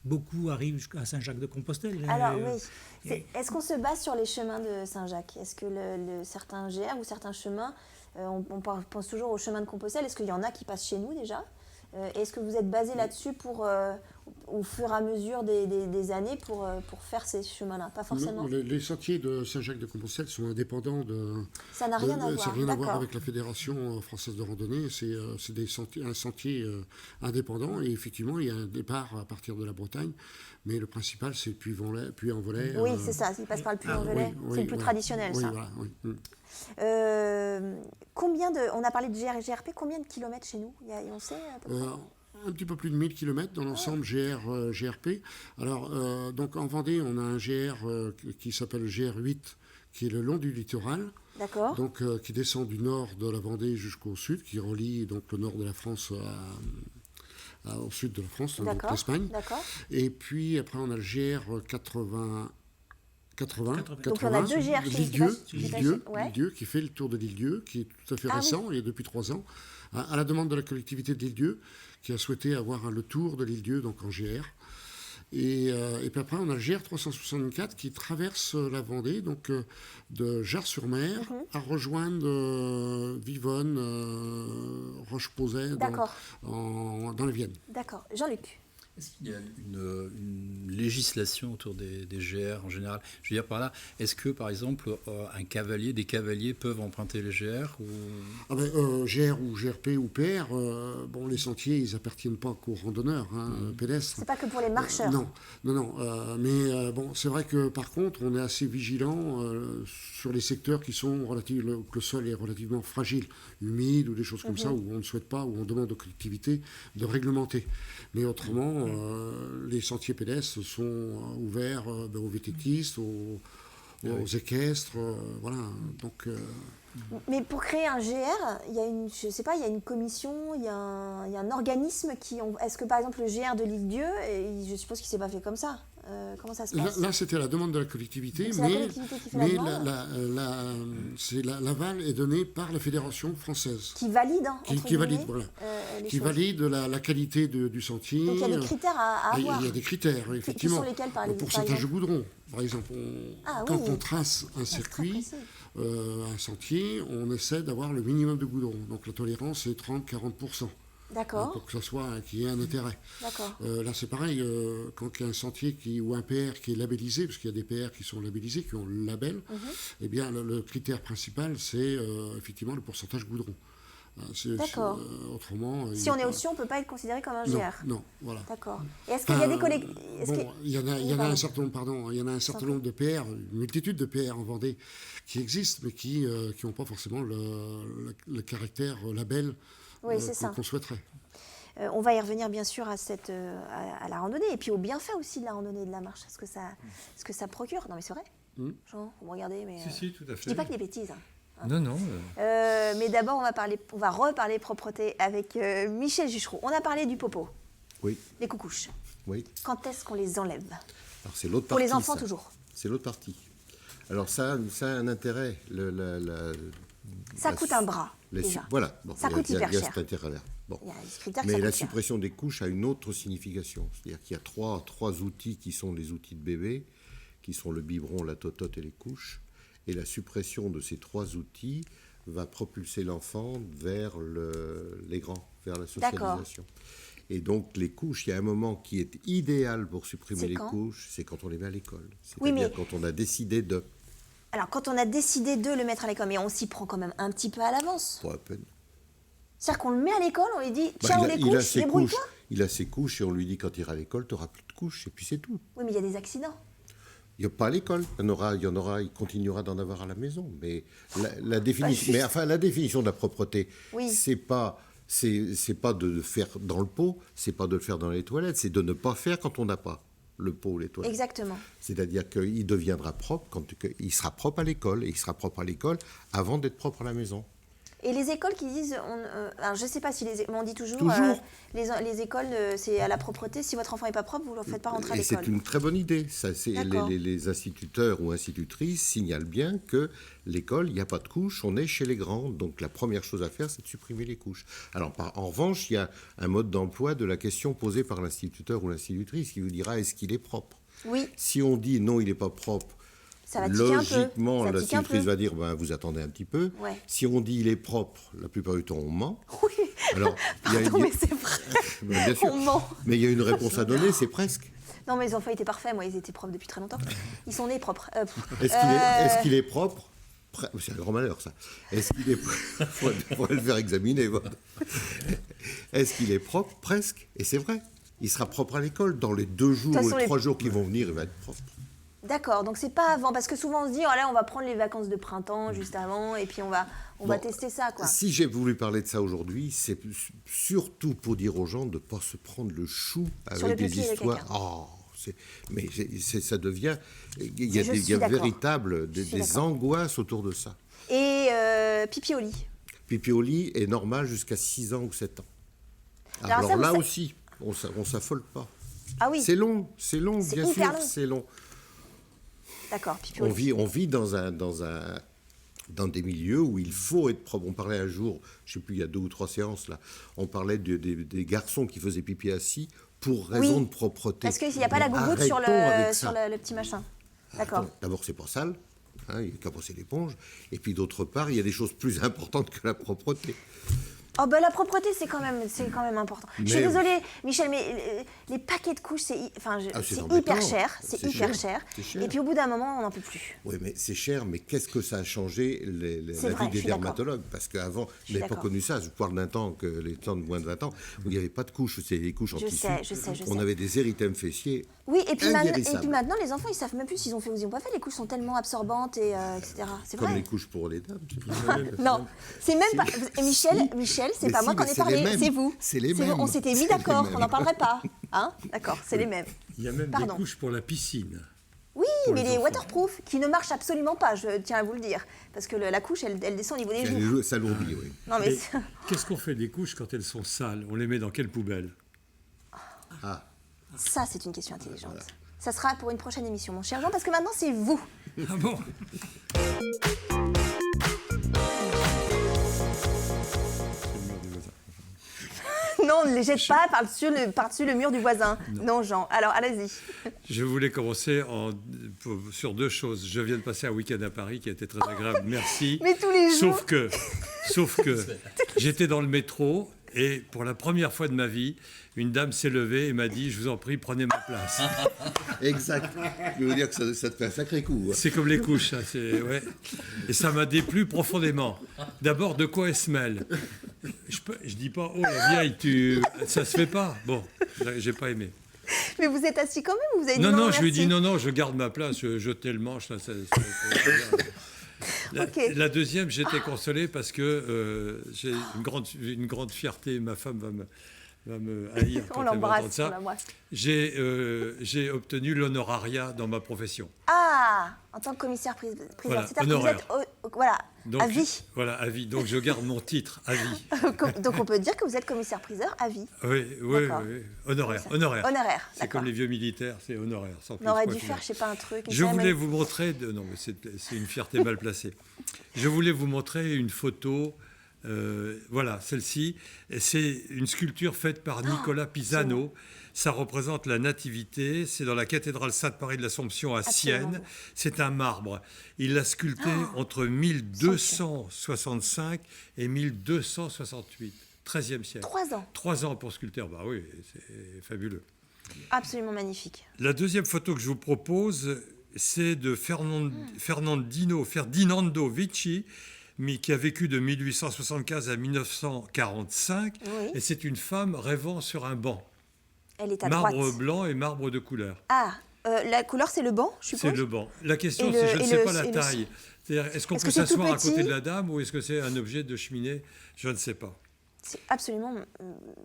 Beaucoup arrivent jusqu'à Saint-Jacques-de-Compostelle. Alors oui, est-ce qu'on se base sur les chemins de Saint-Jacques? Est-ce que certains GR ou certains chemins, on pense toujours au chemin de Compostelle, est-ce qu'il y en a qui passent chez nous déjà? Est-ce que vous êtes basé là-dessus au fur et à mesure des années pour faire ces chemins-là? Pas forcément. Non, les sentiers de Saint-Jacques-de-Compostelle sont indépendants de... Ça n'a rien à voir. Ça n'a rien à voir D'accord. avec la Fédération française de randonnée. C'est un sentier indépendant. Et effectivement, il y a un départ à partir de la Bretagne. Mais le principal, c'est Puy-en-Velay. Oui, c'est ça. Il passe par le Puy-en-Velay. C'est le plus traditionnel, oui, ça. Voilà, oui. On a parlé de GR et GRP. Combien de kilomètres chez nous? On sait à peu près. Un petit peu plus de 1000 km dans l'ensemble GRP. Alors, donc en Vendée, on a un GR qui s'appelle le GR8, qui est le long du littoral. D'accord. Donc, qui descend du nord de la Vendée jusqu'au sud, qui relie donc le nord de la France au sud de la France, donc l'Espagne. D'accord. Et puis après, on a le GR81, 80. Donc on a 2 GR chez L'île-Dieu, Ouais. l'île-Dieu, qui fait le tour de l'île-Dieu, qui est tout à fait Ah récent, et depuis 3 ans, à la demande de la collectivité de l'île-Dieu, qui a souhaité avoir le tour de l'île-Dieu, donc en GR. Et puis après, on a le GR 364 qui traverse la Vendée, donc de Jars-sur-Mer à rejoindre Vivonne, Roche-Posay, dans la Vienne. D'accord. Jean-Luc. Est-ce qu'il y a une législation autour des GR en général? Je veux dire par là, est-ce que par exemple des cavaliers peuvent emprunter les GR ou... GR ou GRP ou PR, les sentiers, ils appartiennent pas qu'aux randonneurs, pédestres. C'est pas que pour les marcheurs. Non. Mais c'est vrai que par contre, on est assez vigilant sur les secteurs qui sont où le sol est relativement fragile, humide ou des choses comme ça, où on ne souhaite pas, où on demande aux collectivités de réglementer. Mais autrement, les sentiers pédestres sont ouverts aux vététistes, aux équestres, voilà. Donc, Mais pour créer un GR, il y a une commission, il y a un organisme qui... Est-ce que par exemple le GR de l'île-Dieu, je suppose qu'il ne s'est pas fait comme ça. Comment ça se passe? Là, c'était à la demande de la collectivité, c'est la collectivité qui fait la demande. l'aval est donné par la Fédération française. Qui valide, Qui valide, voilà. Qui valide la qualité du sentier. Donc il y a des critères à avoir. Il y a des critères, effectivement. Qui sont lesquels, par exemple? Le pourcentage de goudron, par exemple. Quand on trace un circuit, un sentier, on essaie d'avoir le minimum de goudron. Donc la tolérance est 30-40%. D'accord. Pour que ça soit, qu'il y ait un intérêt. D'accord. Là, c'est pareil, quand il y a un sentier ou un PR qui est labellisé, parce qu'il y a des PR qui sont labellisés, qui ont le label, eh bien, le critère principal, c'est effectivement le pourcentage goudron. D'accord. Autrement... Si on est au-dessus, on ne peut pas être considéré comme un GR. Non, voilà. D'accord. Et est-ce qu'il y a des collègues... Il y en a un certain nombre, il y en a un certain nombre de PR, une multitude de PR en Vendée qui existent, mais qui n'ont pas forcément le caractère label qu'on souhaiterait. On va y revenir bien sûr à la randonnée et puis au bienfait aussi de la randonnée et de la marche. Ce que ça procure. Non mais c'est vrai. Jean, vous me regardez, mais Si, tout à fait. je dis pas que des bêtises. Non. Mais d'abord, on va reparler propreté avec Michel Juchereau. On a parlé du popo. Oui. Les coucouches. Oui. Quand est-ce qu'on les enlève? Alors c'est l'autre Pour partie. les enfants ça. toujours. C'est l'autre partie. Alors ça a un intérêt. Ça coûte un bras. Déjà. Voilà. Bon, ça coûte hyper cher. Il y a cher. cet intérêt-là. Bon. Il y a des critères que Mais ça la coûte cher. suppression des couches a une autre signification. C'est-à-dire qu'il y a trois outils qui sont les outils de bébé, qui sont le biberon, la totote et les couches. Et la suppression de ces 3 outils va propulser l'enfant vers les grands, vers la socialisation. Et donc les couches, il y a un moment qui est idéal pour supprimer les couches, c'est quand on les met à l'école. C'est-à-dire quand on a décidé de... Alors quand on a décidé de le mettre à l'école, mais on s'y prend quand même un petit peu à l'avance. Pas à peine. C'est-à-dire qu'on le met à l'école, on lui dit tiens, on les couches, débrouille-toi. Il a ses couches et on lui dit quand il ira à l'école, tu n'auras plus de couches et puis c'est tout. Oui, mais il y a des accidents. Il n'y a pas à l'école. Il continuera d'en avoir à la maison. Mais la définition, la définition de la propreté, c'est pas de le faire dans le pot, c'est pas de le faire dans les toilettes, c'est de ne pas faire quand on n'a pas le pot ou les toilettes. Exactement. C'est-à-dire qu'il deviendra propre il sera propre à l'école et il sera propre à l'école avant d'être propre à la maison. Et les écoles qui disent, alors je ne sais pas si on dit toujours. Les écoles, c'est à la propreté. Si votre enfant n'est pas propre, vous ne le faites pas rentrer à l'école. Et c'est une très bonne idée. Les instituteurs ou institutrices signalent bien que l'école, il n'y a pas de couches, on est chez les grands. Donc la première chose à faire, c'est de supprimer les couches. Alors en revanche, il y a un mode d'emploi de la question posée par l'instituteur ou l'institutrice qui vous dira est-ce qu'il est propre? Oui. Si on dit non, il n'est pas propre, ça va tiquer logiquement, un peu. l'institutrice va dire vous attendez un petit peu. Ouais. Si on dit il est propre, la plupart du temps on ment. Oui. Alors, mais c'est vrai. Bien sûr. On ment. Mais il y a une réponse à donner, c'est presque. Non, mes enfants étaient parfaits. Moi, ils étaient propres depuis très longtemps. Ils sont nés propres. Est-ce qu'il est propre? C'est un grand malheur, ça. Est-ce qu'il est propre? Faudrait le faire examiner. Voilà. Est-ce qu'il est propre? Presque. Et c'est vrai. Il sera propre à l'école. Dans les 2 jours ou 3 jours qui vont venir, il va être propre. D'accord, donc c'est pas avant, parce que souvent on se dit, oh là, on va prendre les vacances de printemps juste avant, et puis on va tester ça, quoi. Si j'ai voulu parler de ça aujourd'hui, c'est surtout pour dire aux gens de ne pas se prendre le chou avec des histoires. Ça devient... Il y a véritable des angoisses autour de ça. Et pipi au lit? Pipi au lit est normal jusqu'à 6 ans ou 7 ans. Alors là aussi, on ne s'affole pas. Ah oui. C'est long, bien sûr, long. c'est long. D'accord, Pipi On aussi. vit dans des milieux où il faut être propre. On parlait un jour, je ne sais plus, il y a 2 ou 3 séances là, on parlait des garçons qui faisaient pipi assis pour raison Oui, de propreté. Parce qu'il n'y a pas la Mais gougoute sur arrêtons avec sur ça. le petit machin. D'accord. Attends, d'abord, c'est pas sale, hein, il n'y a qu'à passer l'éponge. Et puis d'autre part, il y a des choses plus importantes que la propreté. Oh ben la propreté c'est quand même important. Je suis Mais- désolée Michel, mais les paquets de couches c'est c'est hyper embêtant. cher, c'est C'est hyper cher. cher. C'est cher. Et puis au bout d'un moment on n'en peut plus. Oui, mais c'est cher, mais qu'est-ce que ça a changé C'est la vrai, vie je des suis d'accord. dermatologues? Parce qu'avant, suis je n'avais pas d'accord. connu ça. Je parle d'un temps que les temps de moins de 20 ans, où il n'y avait pas de couches, c'était des couches en Je tissu. sais, je sais. On avait des érythèmes fessiers. Oui, et puis Inguérissable. maintenant les enfants ils savent même plus s'ils ont fait ou ils n'ont pas fait. Les couches sont tellement absorbantes et etc. C'est Comme vrai. les couches pour les dames. Non, c'est même pas. Et Michel, c'est Mais pas si, moi qui en mais ai c'est les parlé, mêmes. c'est vous. C'est les vous. mêmes. On s'était mis C'est les d'accord, mêmes. on n'en parlerait pas. Hein? D'accord, c'est les mêmes. Il y a même Pardon. des couches pour la piscine. Oui, Pour mais les les enfants. waterproof qui ne marchent absolument pas, je tiens à vous le dire. Parce que la couche, elle descend au niveau des genoux. Ça s'alourdit, oui. Non, mais Et qu'est-ce qu'on fait des couches quand elles sont sales? On les met dans quelle poubelle? Ah, ça, c'est une question intelligente. Ça sera pour une prochaine émission, mon cher Jean, parce que maintenant, c'est vous. Ah bon? Non, on ne les jette pas par-dessus le mur du voisin. Non, Jean. Alors, allez-y. Je voulais commencer sur 2 choses. Je viens de passer un week-end à Paris qui a été très agréable, merci. Mais tous les jours. Sauf que j'étais dans le métro et pour la première fois de ma vie, une dame s'est levée et m'a dit « Je vous en prie, prenez ma place exact. Je veux dire que ça te fait un sacré coup. ». Hein. C'est comme les couches, ça, ouais. Et ça m'a déplu profondément. D'abord, de quoi elle se mêle? Je dis pas « Oh, la vieille, ça se fait pas ». Bon, j'ai pas aimé. Mais vous êtes assis quand même ou vous avez dit Non, non, je lui ai dit merci. non, je garde ma place, je jetais le manche. Là, Ok. La deuxième, j'étais consolé parce que j'ai une grande fierté. Ma femme va me haïr On quand elle va l'embrasse, entendre on ça. l'embrasse. J'ai obtenu l'honorariat dans ma profession. Ah, en tant que commissaire-priseur. Voilà, C'est-à-dire que vous honoraire. êtes voilà, Donc, à vie. Voilà, à vie. Donc je garde mon titre à vie. Donc on peut dire que vous êtes commissaire-priseur à vie. Oui. D'accord. Honoraire. Honoraire, C'est d'accord. comme les vieux militaires, c'est honoraire. Sans plus, On aurait quoi dû qu'il faire, arrive. je sais pas, un truc. une Je voulais cérémonie. vous montrer, non, mais c'est une fierté mal placée. Je voulais vous montrer une photo, voilà, celle-ci. Et c'est une sculpture faite par Nicolas Pisano. Ça représente la Nativité. C'est dans la cathédrale Sainte-Marie de l'Assomption à Absolument. Sienne. C'est un marbre. Il l'a sculpté entre 1265 et 1268, 13e siècle. 3 ans. 3 ans pour sculpter. Bah oui, c'est fabuleux. Absolument magnifique. La deuxième photo que je vous propose, c'est de Ferdinando Vici, mais qui a vécu de 1875 à 1945. Oui. Et c'est une femme rêvant sur un banc. Elle est à Marbre droite. blanc et marbre de couleur. Ah, la couleur, c'est le banc, je suppose. C'est le banc. La question, Et c'est, je le- ne et sais le- pas la et le- taille. C'est-à-dire, est-ce qu'on Est-ce peut que c'est tout s'asseoir à côté petit de la dame ou est-ce que c'est un objet de cheminée? Je ne sais pas. C'est absolument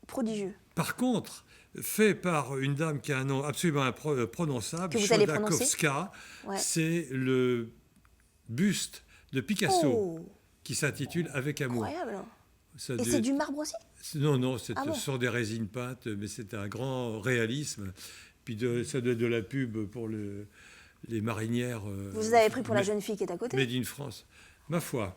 prodigieux. Par contre, fait par une dame qui a un nom absolument imprononçable, Que vous allez prononcer Chodakowska, Ouais. c'est le buste de Picasso Oh, qui s'intitule Avec amour. incroyable. Ça Et doit- c'est du marbre aussi? Non, Ah bon ce sont des résines peintes, mais c'est un grand réalisme. Puis ça doit être de la pub pour les marinières. Vous avez pris pour la mais- jeune fille qui est à côté? Made in France. Ma foi.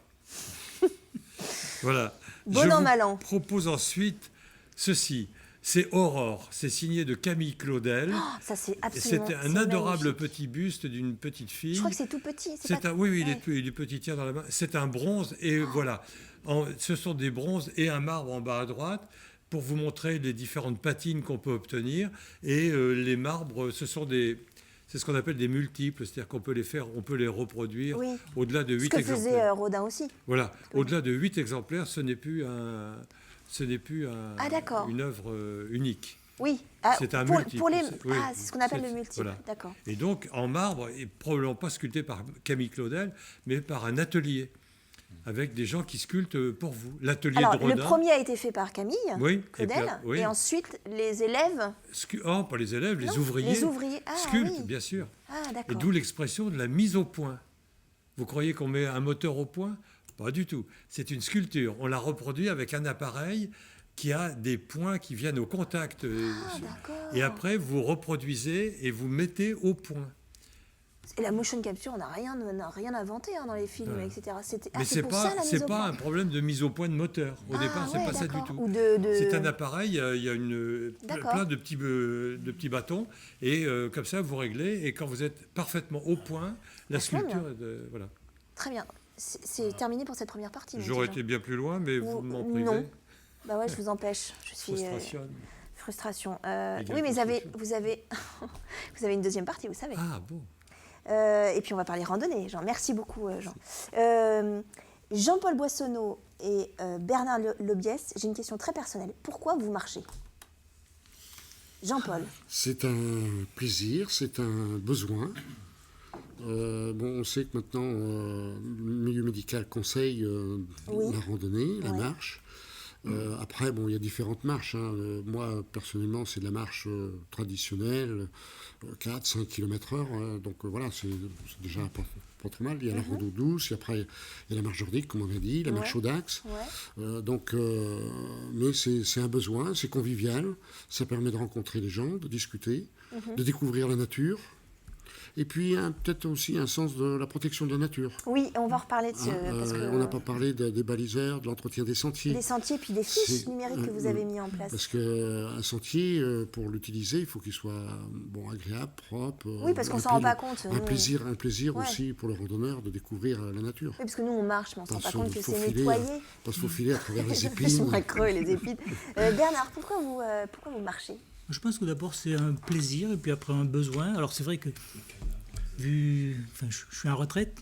Voilà. Bon Je an, vous mal an. propose ensuite ceci. C'est Aurore. C'est signé de Camille Claudel. Ça, c'est Et absolument c'est un adorable petit buste d'une petite fille. Je crois que c'est tout petit. Oui, Ouais. il est petit, tiens, dans la main. C'est un bronze et voilà. Ce sont des bronzes et un marbre en bas à droite pour vous montrer les différentes patines qu'on peut obtenir. Et les marbres, c'est ce qu'on appelle des multiples, c'est-à-dire qu'on peut on peut les reproduire Oui. au-delà de Ce 8 que faisait exemplaires. Rodin aussi. Voilà, au-delà de 8 exemplaires, ce n'est plus Ah, d'accord. une œuvre unique. Oui. C'est un pour, multiple. pour les... Oui, Ah, c'est ce qu'on appelle c'est- le multiple. voilà. D'accord. Et donc, en marbre, et probablement pas sculpté par Camille Claudel, mais par un atelier, avec des gens qui sculptent pour vous. L'atelier Alors, de Rodin. le premier a été fait par Camille Oui, Claudel, et puis, oui. et ensuite les élèves. Oh, pas les élèves, les Non, ouvriers. les ouvriers. Ah, sculptent, oui. bien sûr. Ah, Et d'accord. d'où l'expression de la mise au point. Vous croyez qu'on met un moteur au point? Pas du tout. C'est une sculpture. On la reproduit avec un appareil qui a des points qui viennent au contact. Ah, d'accord. Et après, vous reproduisez et vous mettez au point. Et la motion capture, on n'a rien inventé dans les films, Voilà. etc. Mais c'est pour ça la mise c'est au pas point. un problème de mise au point de moteur. Au départ, c'est ouais, pas ça du d'accord. tout. Ou C'est un appareil, il y a D'accord. plein de petits bâtons, et comme ça, vous réglez, et quand vous êtes parfaitement au point, la Très bien. sculpture, voilà. Très bien. C'est terminé pour cette première partie. J'aurais Jean. été bien plus loin, mais vous m'en privez. Non. Bah ouais, je vous empêche. Je suis Frustration. frustration. Égale Oui, mais frustration. vous avez une deuxième partie, vous savez. Ah bon. Et puis on va parler randonnée, Jean. Merci beaucoup, Jean. Jean-Paul Boissonneau et Bernard Lobiès, j'ai une question très personnelle. Pourquoi vous marchez? Jean-Paul. C'est un plaisir, c'est un besoin. On sait que maintenant, le milieu médical conseille Oui. la randonnée, la Ouais. marche. Après, il y a différentes marches. Moi, personnellement, c'est de la marche traditionnelle, 4-5 km/h. Donc voilà, c'est déjà pas trop mal. Il y a la rando douce, et après, il y a la marche nordique, comme on a dit, la marche au Dax. Ouais. Mais c'est un besoin, c'est convivial. Ça permet de rencontrer les gens, de discuter, de découvrir la nature. Et puis, peut-être aussi un sens de la protection de la nature. Oui, on va en reparler de ce. Parce que, On n'a pas parlé des baliseurs, de l'entretien des sentiers. des sentiers, puis des fiches C'est- numériques que vous avez mis en place. Parce qu'un sentier, pour l'utiliser, il faut qu'il soit agréable, propre. Oui, parce qu'on un s'en rend pla- pas compte. Un Nous, plaisir Ouais. aussi pour le randonneur de découvrir la nature. Oui, parce que nous, on marche, mais on ne se rend Pas pas compte que c'est faufiler, nettoyé. Pas se faufiler à travers les Je épines. me creux et les épines. Bernard, pourquoi vous marchez? Je pense que d'abord c'est un plaisir et puis après un besoin. Alors c'est vrai que je suis en retraite.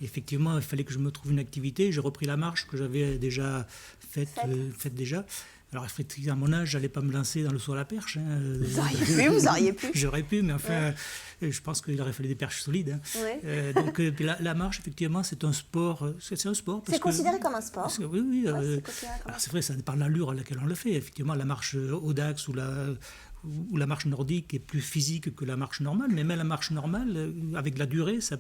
Effectivement, il fallait que je me trouve une activité. J'ai repris la marche que j'avais déjà faite déjà. Alors effectivement, à mon âge, j'allais pas me lancer dans le saut à la perche. Vous auriez pu. J'aurais pu, mais enfin, je pense qu'il aurait fallu des perches solides. Ouais. Puis la marche, effectivement, c'est un sport. C'est un sport. C'est considéré comme un sport. Oui. Ouais, c'est considéré comme un Alors c'est vrai, ça dépend de l'allure à laquelle on le fait. Effectivement, la marche au Dax ou la marche nordique est plus physique que la marche normale, mais même la marche normale, avec la durée, ça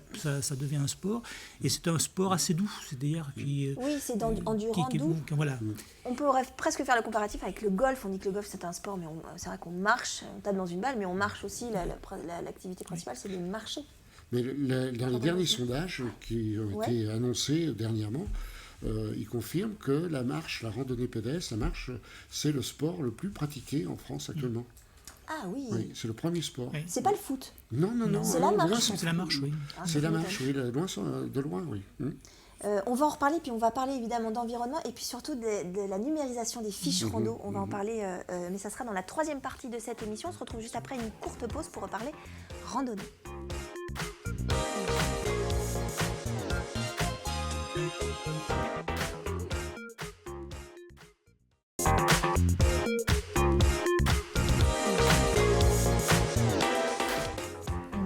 devient un sport. Et c'est un sport assez doux, c'est-à-dire qui... Oui, c'est endurant, doux. Voilà. On pourrait presque faire le comparatif avec le golf. On dit que le golf, c'est un sport, mais c'est vrai qu'on marche, on tape dans une balle, mais on marche aussi. L'activité principale, c'est de marcher. Mais dans les derniers sondages qui ont été annoncés dernièrement, ils confirment que la randonnée pédestre, la marche, c'est le sport le plus pratiqué en France actuellement. Ah oui. Oui, c'est le premier sport. Oui. C'est pas le foot. Non. C'est la marche. loin s'en C'est la faut. marche, oui. C'est la marche, oui, de loin, oui. On va en reparler, puis on va parler évidemment d'environnement et puis surtout de la numérisation des fiches rando. On va en parler, mais ça sera dans la troisième partie de cette émission. On se retrouve juste après une courte pause pour reparler randonnée.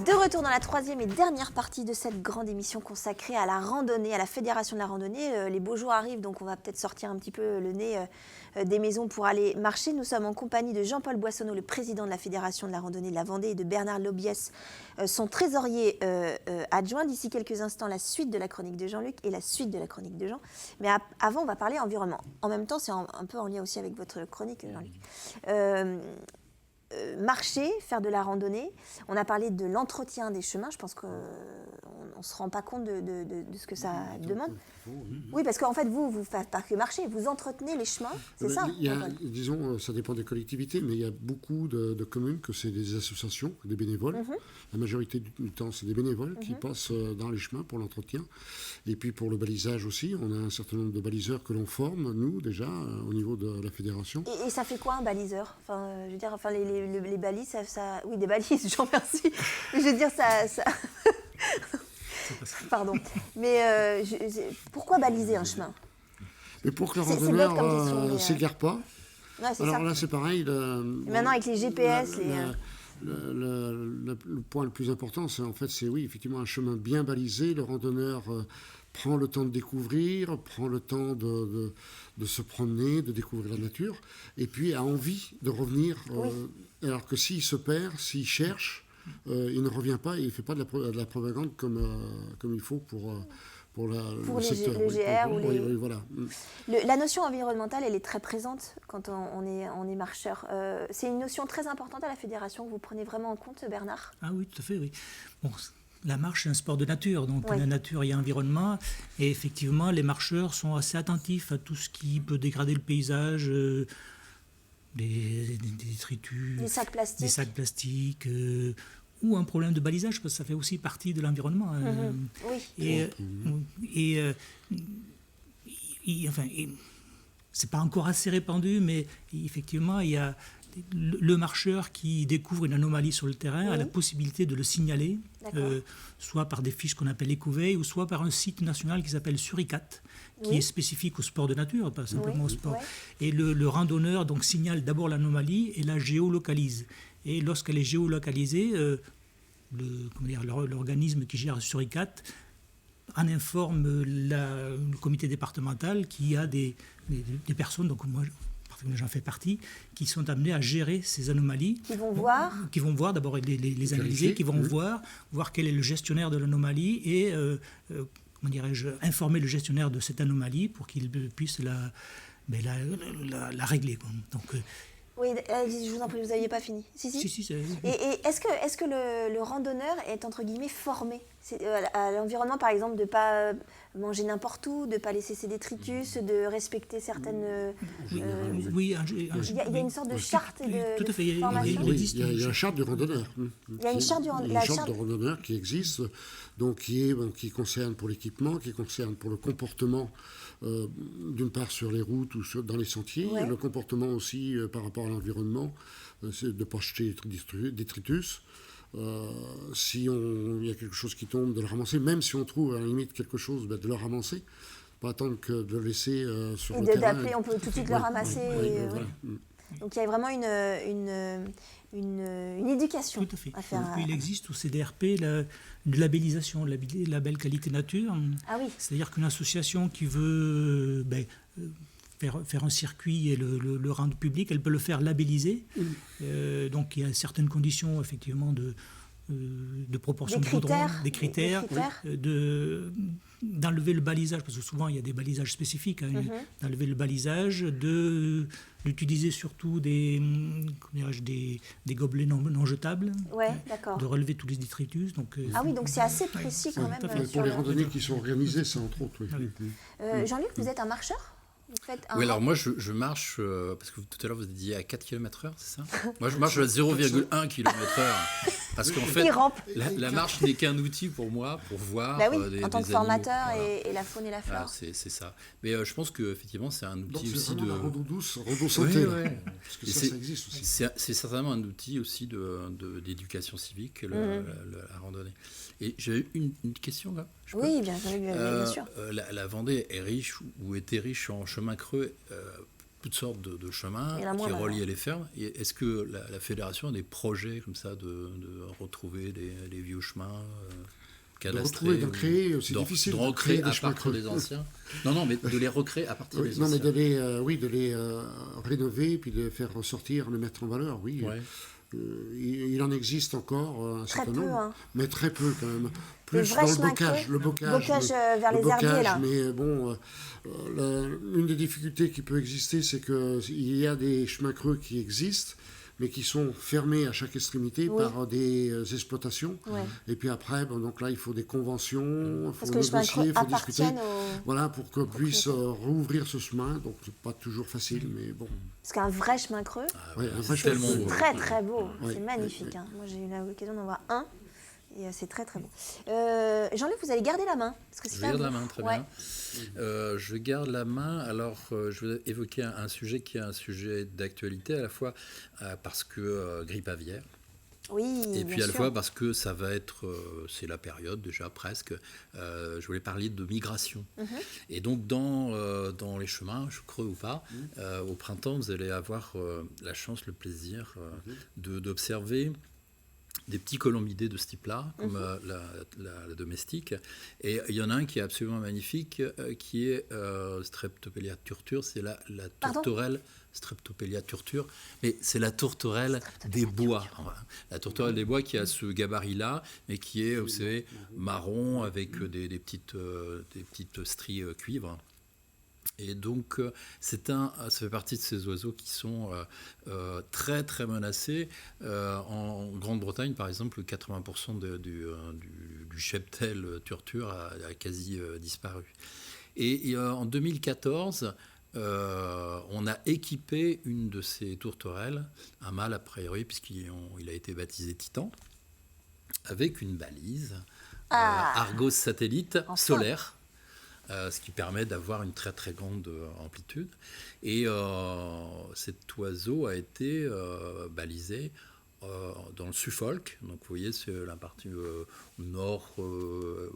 De retour dans la troisième et dernière partie de cette grande émission consacrée à la randonnée, à la Fédération de la randonnée. Les beaux jours arrivent, donc on va peut-être sortir un petit peu le nez des maisons pour aller marcher. Nous sommes en compagnie de Jean-Paul Boissonneau, le président de la Fédération de la randonnée de la Vendée, et de Bernard Lobiès, son trésorier adjoint. D'ici quelques instants, la suite de la chronique de Jean-Luc et la suite de la chronique de Jean. Mais avant, on va parler environnement. En même temps, c'est un peu en lien aussi avec votre chronique, Jean-Luc. Marcher, faire de la randonnée. On a parlé de l'entretien des chemins. Je pense qu'on ne se rend pas compte de ce que ça demande. Oui, parce qu'en fait, vous ne faites pas que marcher, vous entretenez les chemins, c'est ça? Disons, ça dépend des collectivités, mais il y a beaucoup de communes que c'est des associations, des bénévoles. La majorité du temps, c'est des bénévoles qui passent dans les chemins pour l'entretien. Et puis pour le balisage aussi, on a un certain nombre de baliseurs que l'on forme, nous, déjà, au niveau de la fédération. Et ça fait quoi un baliseur? Je veux dire, les balises, ça... Oui, des balises, j'en remercie. Je veux dire, ça... Pardon. Mais pourquoi baliser un chemin? Mais pour que le C'est bête comme question, randonneur mais, ne s'égare pas. Ouais, c'est Alors ça. là, c'est pareil. Maintenant, avec les GPS, le point le plus important, c'est effectivement un chemin bien balisé. Le randonneur prend le temps de découvrir, prend le temps de se promener, de découvrir la nature, et puis a envie de revenir. Alors que s'il se perd, s'il cherche, il ne revient pas et il ne fait pas de la propagande comme il faut pour le secteur. le GR ou les... Oui, voilà. La notion environnementale, elle est très présente quand on est marcheur. C'est une notion très importante à la fédération que vous prenez vraiment en compte, Bernard? Ah oui, tout à fait, oui. Bon, La marche, c'est un sport de nature, donc Oui. la nature et l'environnement. Et effectivement, les marcheurs sont assez attentifs à tout ce qui peut dégrader le paysage, des détritus, Les sacs plastiques. des sacs plastiques, ou un problème de balisage, parce que ça fait aussi partie de l'environnement. Oui. Enfin, c'est pas encore assez répandu, mais effectivement, il y a le marcheur qui découvre une anomalie sur le terrain a la possibilité de le signaler, D'accord. soit par des fiches qu'on appelle écouveilles, ou soit par un site national qui s'appelle Suricat, qui Oui. est spécifique au sport de nature, pas simplement au sport. ouais. Et le randonneur donc signale d'abord l'anomalie et la géolocalise. Et lorsqu'elle est géolocalisée, l'organisme qui gère Suricat en informe le comité départemental qui a des personnes, donc moi j'en fais partie, qui sont amenées à gérer ces anomalies. Qui vont voir. Qui vont voir d'abord les analyser, qui vont voir quel est le gestionnaire de l'anomalie et comment dirais-je, informer le gestionnaire de cette anomalie pour qu'il puisse la régler, quoi. Donc, Oui, je vous en prie, vous n'aviez pas fini. Si. si, Et est-ce que le randonneur est entre guillemets formé à l'environnement, par exemple, de ne pas manger n'importe où, de ne pas laisser ses détritus, de respecter certaines... oui, il y a une sorte de charte et de, tout à fait, de formation. Oui, il y a une charte du randonneur. Il y a une charte du Une charte de randonneur qui existe, donc qui concerne pour l'équipement, qui concerne pour le comportement, d'une part sur les routes ou dans les sentiers, Ouais. le comportement aussi par rapport à l'environnement, c'est de ne pas jeter des détritus. Si il y a quelque chose qui tombe, de le ramasser, même si on trouve à la limite quelque chose, de le ramasser, pas attendre que de le laisser sur Et le terrain. d'appeler, on peut tout de suite le ramasser. et, voilà. Donc il y a vraiment une éducation Tout à fait. à faire. Il existe au CDRP de labellisation, label qualité nature. Ah oui. C'est-à-dire qu'une association qui veut faire un circuit et le rendre public, elle peut le faire labelliser. Donc il y a certaines conditions effectivement de proportion Des de goudron, critères, des critères, des critères. d'enlever le balisage, parce que souvent il y a des balisages spécifiques, d'enlever le balisage, d'utiliser surtout des gobelets non jetables, Ouais, d'accord. de relever tous les détritus. Donc, Ah oui, donc c'est assez précis quand même. tout à fait. Et pour les randonnées qui sont organisées, ça entre autres. Oui. Ah oui. Jean-Luc, vous êtes un marcheur? Vous faites un Oui, alors moi je marche, parce que tout à l'heure vous avez dit à 4 km/h, c'est ça? Moi je marche à 0,1 km/h. Parce qu'en fait, Il rampe. la marche n'est qu'un outil pour moi, pour voir Bah oui, des en tant que animaux. formateur Voilà. et la faune et la flore. Voilà, c'est ça. Mais je pense qu'effectivement c'est un Donc outil c'est aussi vraiment de... la rando douce, rando santé. Oui, là. oui. Parce que Et ça existe aussi. C'est certainement un outil aussi d'éducation civique, la randonnée. Et j'ai une question là. Je peux Oui, bien sûr. La Vendée est riche ou était riche en chemins creux, toutes sortes de chemins Il y en a qui moins, reliaient maintenant. les fermes. Et est-ce que la fédération a des projets comme ça de retrouver les vieux chemins cadastrés retrouver, de créer, c'est de difficile de de recréer créer des à chemins partir creux. des anciens? Non, mais de les recréer à partir Oui, des non, mais anciens. de les rénover, puis de les faire ressortir, les mettre en valeur, oui. Ouais. Il en existe encore un Très certain peu, nombre, hein. mais très peu quand même. Plus vrais dans le chemins bocage, creux. le bocage, Bocage, vers le les herbiers, là. Mais bon, une des difficultés qui peut exister, c'est qu'il y a des chemins creux qui existent, mais qui sont fermés à chaque extrémité Oui. par des exploitations. Ouais. Et puis après, donc là, il faut des conventions, il faut Parce que les chemins négocier, creux il faut discuter. appartiennent aux... Voilà, pour qu'on puisse rouvrir ce chemin. Donc, c'est pas toujours facile, mais bon. Parce qu'un vrai chemin creux, Ouais, un vrai c'est tellement chemin. beau. très très beau. Ouais. C'est magnifique. Hein. Moi, j'ai eu l'occasion d'en voir un. Et c'est très très beau. Jean-Luc, vous allez garder la main. Parce que c'est Je pas garde vous. la main, très Ouais. bien. Je garde la main. Alors, je vais évoquer un sujet qui est un sujet d'actualité, à la fois parce que grippe aviaire, Oui, et bien puis à la sûr. fois parce que ça va être, c'est la période déjà presque, je voulais parler de migration. Et donc dans les chemins, creux ou pas, au printemps, vous allez avoir la chance, le plaisir d'observer des petits colombidés de ce type-là, comme la domestique. Et il y en a un qui est absolument magnifique, qui est Streptopelia turtur, c'est la tourterelle Streptopelia turtur, mais c'est la tourterelle des bois. Voilà. La tourterelle des bois qui a ce gabarit-là, mais qui est, vous savez, marron avec des petites stries cuivre. Et donc, ça fait partie de ces oiseaux qui sont très, très menacés. En Grande-Bretagne, par exemple, 80% du cheptel turture a quasi disparu. Et en 2014, on a équipé une de ces tourterelles, un mâle a priori, puisqu'il a été baptisé Titan, avec une balise Argos satellite solaire. Ce qui permet d'avoir une très très grande amplitude. Et cet oiseau a été balisé dans le Suffolk. Donc vous voyez, c'est la partie nord de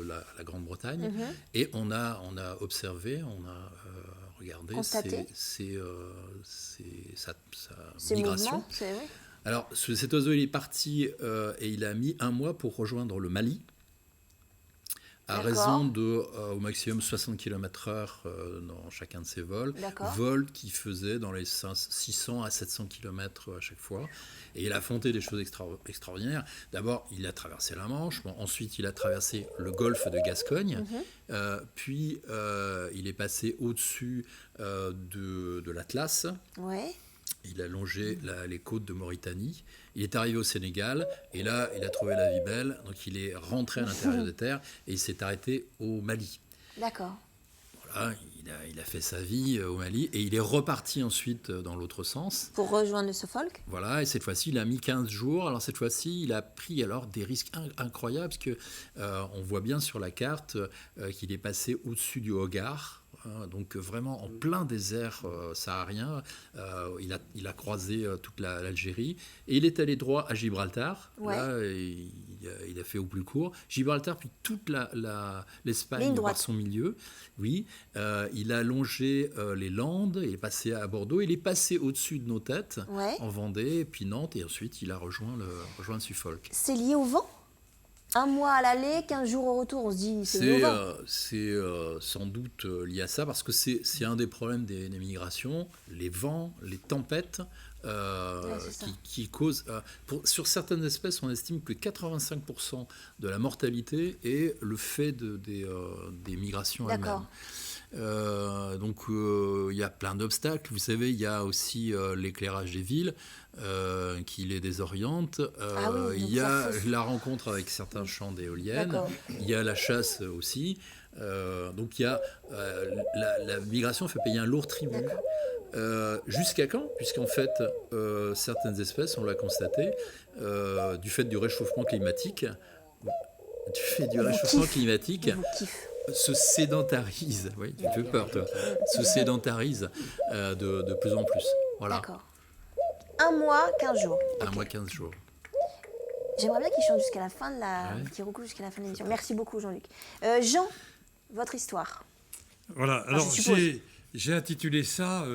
la Grande-Bretagne. Et on a observé, on a regardé sa migration. Alors cet oiseau il est parti et il a mis 1 mois pour rejoindre le Mali. À raison au maximum 60 km/h dans chacun de ses vols. Vols qui faisaient dans les 600 à 700 km à chaque fois. Et il a affronté des choses extraordinaires. D'abord, il a traversé la Manche. Ensuite, il a traversé le golfe de Gascogne. Puis, il est passé au-dessus de l'Atlas. Ouais. Il a longé les côtes de Mauritanie. Il est arrivé au Sénégal et là, il a trouvé la vie belle. Donc, il est rentré à l'intérieur des terres et il s'est arrêté au Mali. D'accord. Voilà, il a fait sa vie au Mali et il est reparti ensuite dans l'autre sens. Pour rejoindre le Suffolk. Voilà, et cette fois-ci, il a mis 15 jours. Alors, cette fois-ci, il a pris des risques incroyables parce qu'on voit bien sur la carte qu'il est passé au-dessus du Hogar. Donc vraiment en plein désert saharien, il a croisé toute l'Algérie et il est allé droit à Gibraltar. Ouais. Là, il a fait au plus court. Gibraltar puis toute l'Espagne par son milieu. Oui, il a longé les Landes, il est passé à Bordeaux, il est passé au-dessus de nos têtes en Vendée, puis Nantes et ensuite il a rejoint le Suffolk. C'est lié au vent ? 1 mois à l'aller, 15 jours au retour, on se dit c'est sans doute lié à ça, parce que c'est un des problèmes des migrations, les vents, les tempêtes qui causent... sur certaines espèces, on estime que 85% de la mortalité est le fait des migrations elles-mêmes. Donc il y a plein d'obstacles. Vous savez, il y a aussi l'éclairage des villes qui les désoriente. Il y a la rencontre avec certains champs d'éoliennes. Il y a la chasse aussi. Donc il y a la migration fait payer un lourd tribut. Jusqu'à quand ? Puisqu'en fait, certaines espèces, on l'a constaté, du fait du réchauffement climatique, se sédentarise. Oui, tu me fais peur, toi. Se sédentarise de plus en plus. Voilà. D'accord. 1 mois, 15 jours. 1 mois, 15 jours. J'aimerais bien qu'il chante jusqu'à la fin qu'il recoule jusqu'à la fin de l'émission. Merci beaucoup, Jean-Luc. Jean, votre histoire. Voilà. Alors, j'ai intitulé ça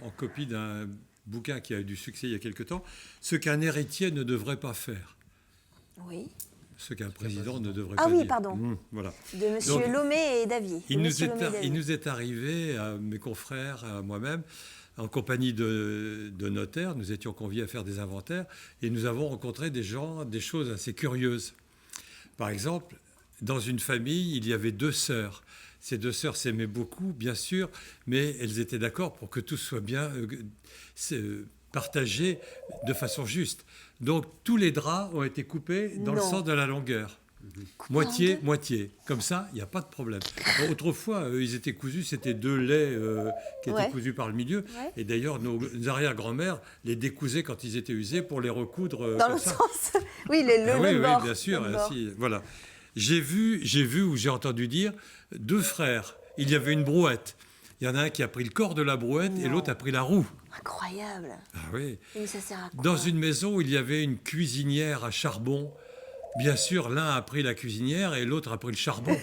en copie d'un bouquin qui a eu du succès il y a quelque temps, Ce qu'un héritier ne devrait pas faire. Oui. Ce qu'un président ne devrait pas dire. Ah oui, pardon. Voilà. De M. Lomé et Davier. Il nous est arrivé, à mes confrères, à moi-même, en compagnie de notaires, nous étions conviés à faire des inventaires et nous avons rencontré des choses assez curieuses. Par exemple, dans une famille, il y avait 2 sœurs. Ces 2 sœurs s'aimaient beaucoup, bien sûr, mais elles étaient d'accord pour que tout soit bien partagé de façon juste. Donc, tous les draps ont été coupés dans le sens de la longueur. Moitié. Comme ça, il n'y a pas de problème. Autrefois, ils étaient cousus, c'était 2 laits qui étaient cousus par le milieu. Ouais. Et d'ailleurs, nos arrière-grand-mères les décousaient quand ils étaient usés pour les recoudre dans le sens. Oui, le bord. Oui, bien sûr. Ainsi, voilà. J'ai vu ou j'ai entendu dire 2 frères. Il y avait une brouette. Il y en a un qui a pris le corps de la brouette et l'autre a pris la roue. Incroyable. Ah oui. Mais ça sert à quoi ? Dans une maison où il y avait une cuisinière à charbon, bien sûr, l'un a pris la cuisinière et l'autre a pris le charbon.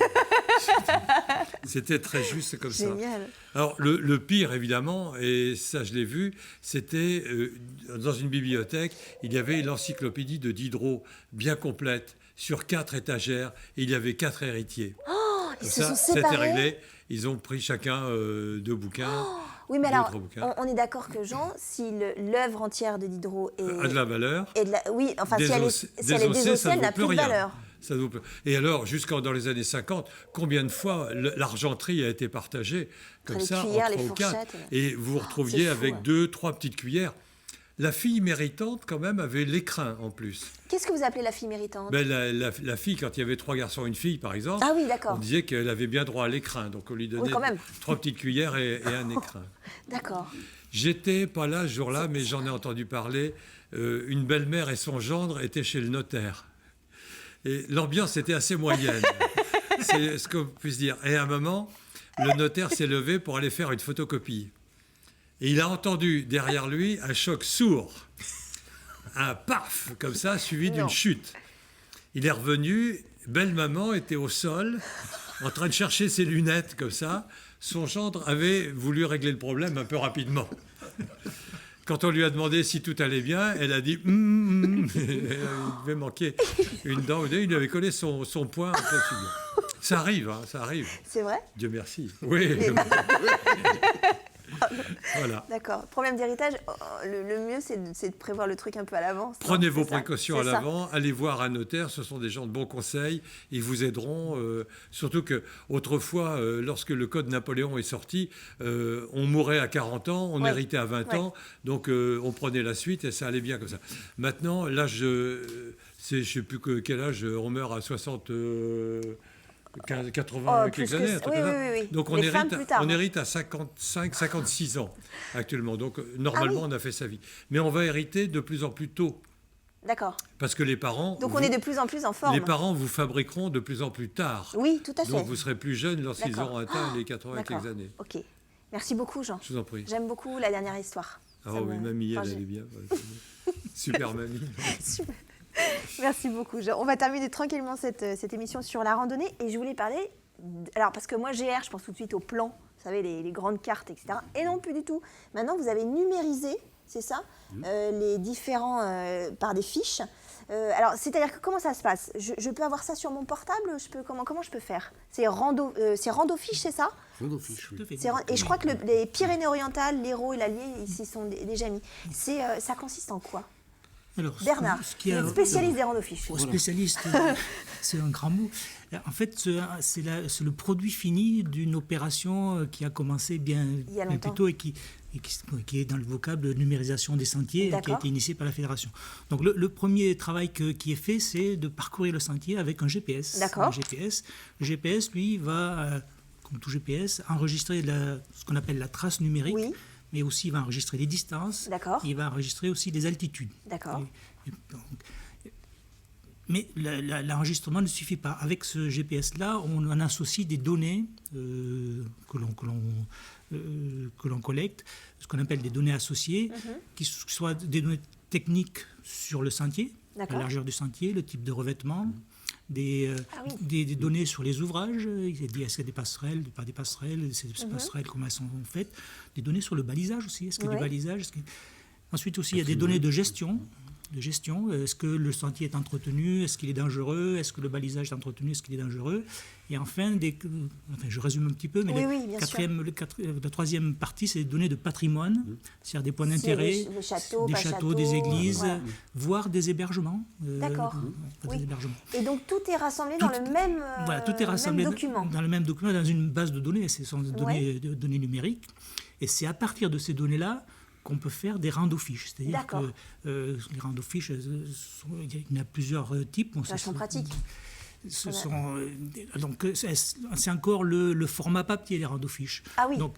C'était très juste comme ça. Génial. Alors, le pire, évidemment, et ça je l'ai vu, c'était dans une bibliothèque, il y avait l'encyclopédie de Diderot, bien complète, sur 4 étagères, et il y avait 4 héritiers. Oh, ils se sont séparés. C'était réglé. Ils ont pris chacun 2 bouquins. Oui, mais alors, on est d'accord que Jean, si l'œuvre entière de Diderot a de la valeur, oui, enfin, si elle est désossée, elle n'a plus de valeur. Ça vous plaît. Et alors, dans les années 50, combien de fois l'argenterie a été partagée comme les ça, cuillères, en les 3 ou 4, fourchettes. et vous vous retrouviez c'est fou, avec ouais. 2, 3 petites cuillères. La fille méritante, quand même, avait l'écrin en plus. Qu'est-ce que vous appelez la fille méritante? Ben, la fille, quand il y avait 3 garçons et une fille, par exemple, Ah oui, d'accord. on disait qu'elle avait bien droit à l'écrin. Donc on lui donnait quand même. 3 petites cuillères et un écrin. D'accord. J'étais pas là ce jour-là, mais j'en ai entendu parler. Une belle-mère et son gendre étaient chez le notaire. Et l'ambiance était assez moyenne. C'est ce qu'on puisse dire. Et à un moment, le notaire s'est levé pour aller faire une photocopie. Et il a entendu derrière lui un choc sourd. Un paf, comme ça, suivi d'une chute. Il est revenu, belle maman était au sol, en train de chercher ses lunettes, comme ça. Son gendre avait voulu régler le problème un peu rapidement. Quand on lui a demandé si tout allait bien, elle a dit il devait manquer une dent ou deux. Il lui avait collé son poing en pleine figure. Ça arrive, hein, ça arrive. C'est vrai? Dieu merci. Oui. Voilà. D'accord. Problème d'héritage, le mieux, c'est de prévoir le truc un peu à l'avance. Prenez vos C'est ça. précautions à C'est ça. l'avant, allez voir un notaire, ce sont des gens de bons conseils, ils vous aideront. Surtout qu'autrefois, lorsque le code Napoléon est sorti, on mourait à 40 ans, on Ouais. héritait à 20 Ouais. ans, donc on prenait la suite et ça allait bien comme ça. Maintenant, l'âge, je ne sais plus quel âge, on meurt à 60... 80 plus quelques que années, ça. un truc Oui, comme ça. oui, oui, oui. Donc Les femmes plus tard, on hein. hérite à 55, 56 ans actuellement. Donc normalement, Ah oui. on a fait sa vie. Mais on va hériter de plus en plus tôt. D'accord. Parce que les parents, Donc on est de plus en plus en forme. les parents vous fabriqueront de plus en plus tard. Oui, tout à fait. Donc vous serez plus jeune lorsqu'ils D'accord. auront atteint les 80 D'accord. quelques années. Ok. Merci beaucoup, Jean. Je vous en prie. J'aime beaucoup la dernière histoire. Ah Ça oui, me- mamie, enfin, elle allait bien. Ouais, super mamie. Super. Merci beaucoup. On va terminer tranquillement cette émission sur la randonnée. Et je voulais parler... Alors, parce que moi, GR, je pense tout de suite au plan, vous savez, les grandes cartes, etc. Et non, plus du tout. Maintenant, vous avez numérisé, c'est ça, les différents... par des fiches. Alors, c'est-à-dire que comment ça se passe? Je peux avoir ça sur mon portable? Comment je peux faire? C'est rando fiche, c'est ça? Rando fiche, oui. Tout à fait. Et je crois que les Pyrénées-Orientales, l'Hérault et l'Allier, ils s'y sont déjà mis. Ça consiste en quoi? Alors, Bernard, ce qui vous a- êtes spécialiste des randofiches. Pour spécialiste, c'est un grand mot. En fait, c'est le produit fini d'une opération qui a commencé bien Il y a plus longtemps. tôt et qui est dans le vocable numérisation des sentiers, qui a D'accord. été initié par la fédération. Donc le premier travail qui est fait, c'est de parcourir le sentier avec un GPS. D'accord. Un GPS. Le GPS, lui, va, comme tout GPS, enregistrer ce qu'on appelle la trace numérique, Oui. mais aussi il va enregistrer les distances. D'accord. Il va enregistrer aussi les altitudes. D'accord. Mais l'enregistrement ne suffit pas. Avec ce GPS-là, on en associe des données que l'on collecte, ce qu'on appelle des données associées, qui soient des données techniques sur le sentier, la D'accord. largeur du sentier, le type de revêtement, des données sur les ouvrages, est-ce qu'il y a des passerelles, pas des passerelles, ces passerelles, comment elles sont faites, des données sur le balisage aussi, est-ce qu'il y a Ouais. du balisage, ensuite aussi il y a des données de gestion. Est-ce que le sentier est entretenu, est-ce qu'il est dangereux, est-ce que le balisage est entretenu, est-ce qu'il est dangereux, et enfin, je résume un petit peu, mais Oui, bien sûr. la troisième partie, c'est les données de patrimoine, c'est-à-dire des points d'intérêt, les châteaux, des pas châteaux, châteaux, des églises, voilà. voire des hébergements. D'accord. Des Oui. hébergements. Et donc tout est rassemblé dans le même Voilà, tout est rassemblé même document. dans le même document, dans une base de données, ce sont des Ouais. données numériques, et c'est à partir de ces données-là qu'on peut faire des randofiches. C'est-à-dire D'accord. que les randofiches, il y en a plusieurs types. Vachement pratique. Donc c'est encore le format papier, les randofiches. Ah oui. Donc,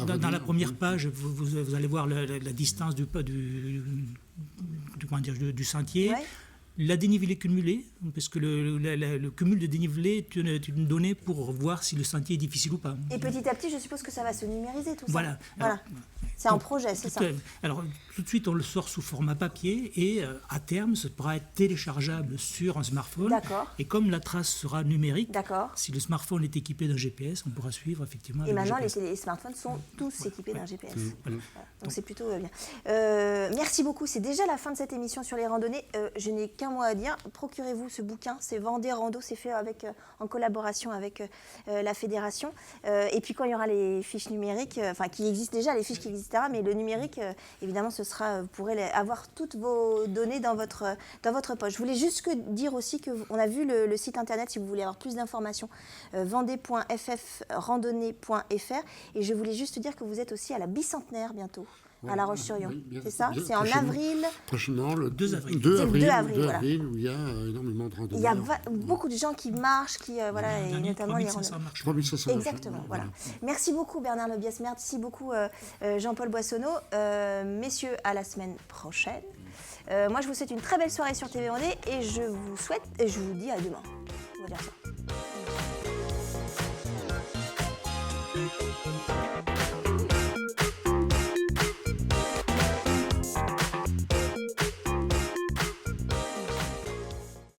dans la première page, vous allez voir la distance du sentier. Ouais. La dénivelé cumulé, parce que le cumul de dénivelé est une donnée pour voir si le sentier est difficile ou pas. Et petit à petit, je suppose que ça va se numériser tout ça. Voilà. Voilà. C'est un projet, c'est ça. Alors, tout de suite, on le sort sous format papier et à terme, ça pourra être téléchargeable sur un smartphone. D'accord. Et comme la trace sera numérique, D'accord. si le smartphone est équipé d'un GPS, on pourra suivre effectivement. Et avec maintenant, le GPS. les smartphones sont tous équipés d'un GPS. Voilà. Donc c'est plutôt bien. Merci beaucoup. C'est déjà la fin de cette émission sur les randonnées. Je n'ai qu'un mot à dire. Procurez-vous ce bouquin. C'est Vendée Rando. C'est fait en collaboration avec la fédération. Et puis quand il y aura les fiches numériques, qui existent déjà, les fiches qui existent etc. Mais le numérique, évidemment, ce sera, vous pourrez avoir toutes vos données dans votre poche. Je voulais juste dire aussi qu'on a vu le site internet, si vous voulez avoir plus d'informations, vendée.ff-randonnée.fr. Et je voulais juste dire que vous êtes aussi à la bicentenaire bientôt. À La Roche-sur-Yon, c'est ça? C'est en avril. Prochainement, le 2 avril. 2 C'est le avril, 2 avril, 2 voilà. avril, où il y a énormément de randonnées. Il y a beaucoup de gens qui marchent, qui voilà, et notamment les 3500 marches. 3500 marches. Exactement, voilà. Merci beaucoup Bernard Lebiès, merci beaucoup Jean-Paul Boissonneau. Messieurs, à la semaine prochaine. Moi, je vous souhaite une très belle soirée sur TV Vendée et je vous dis à demain. On va dire ça.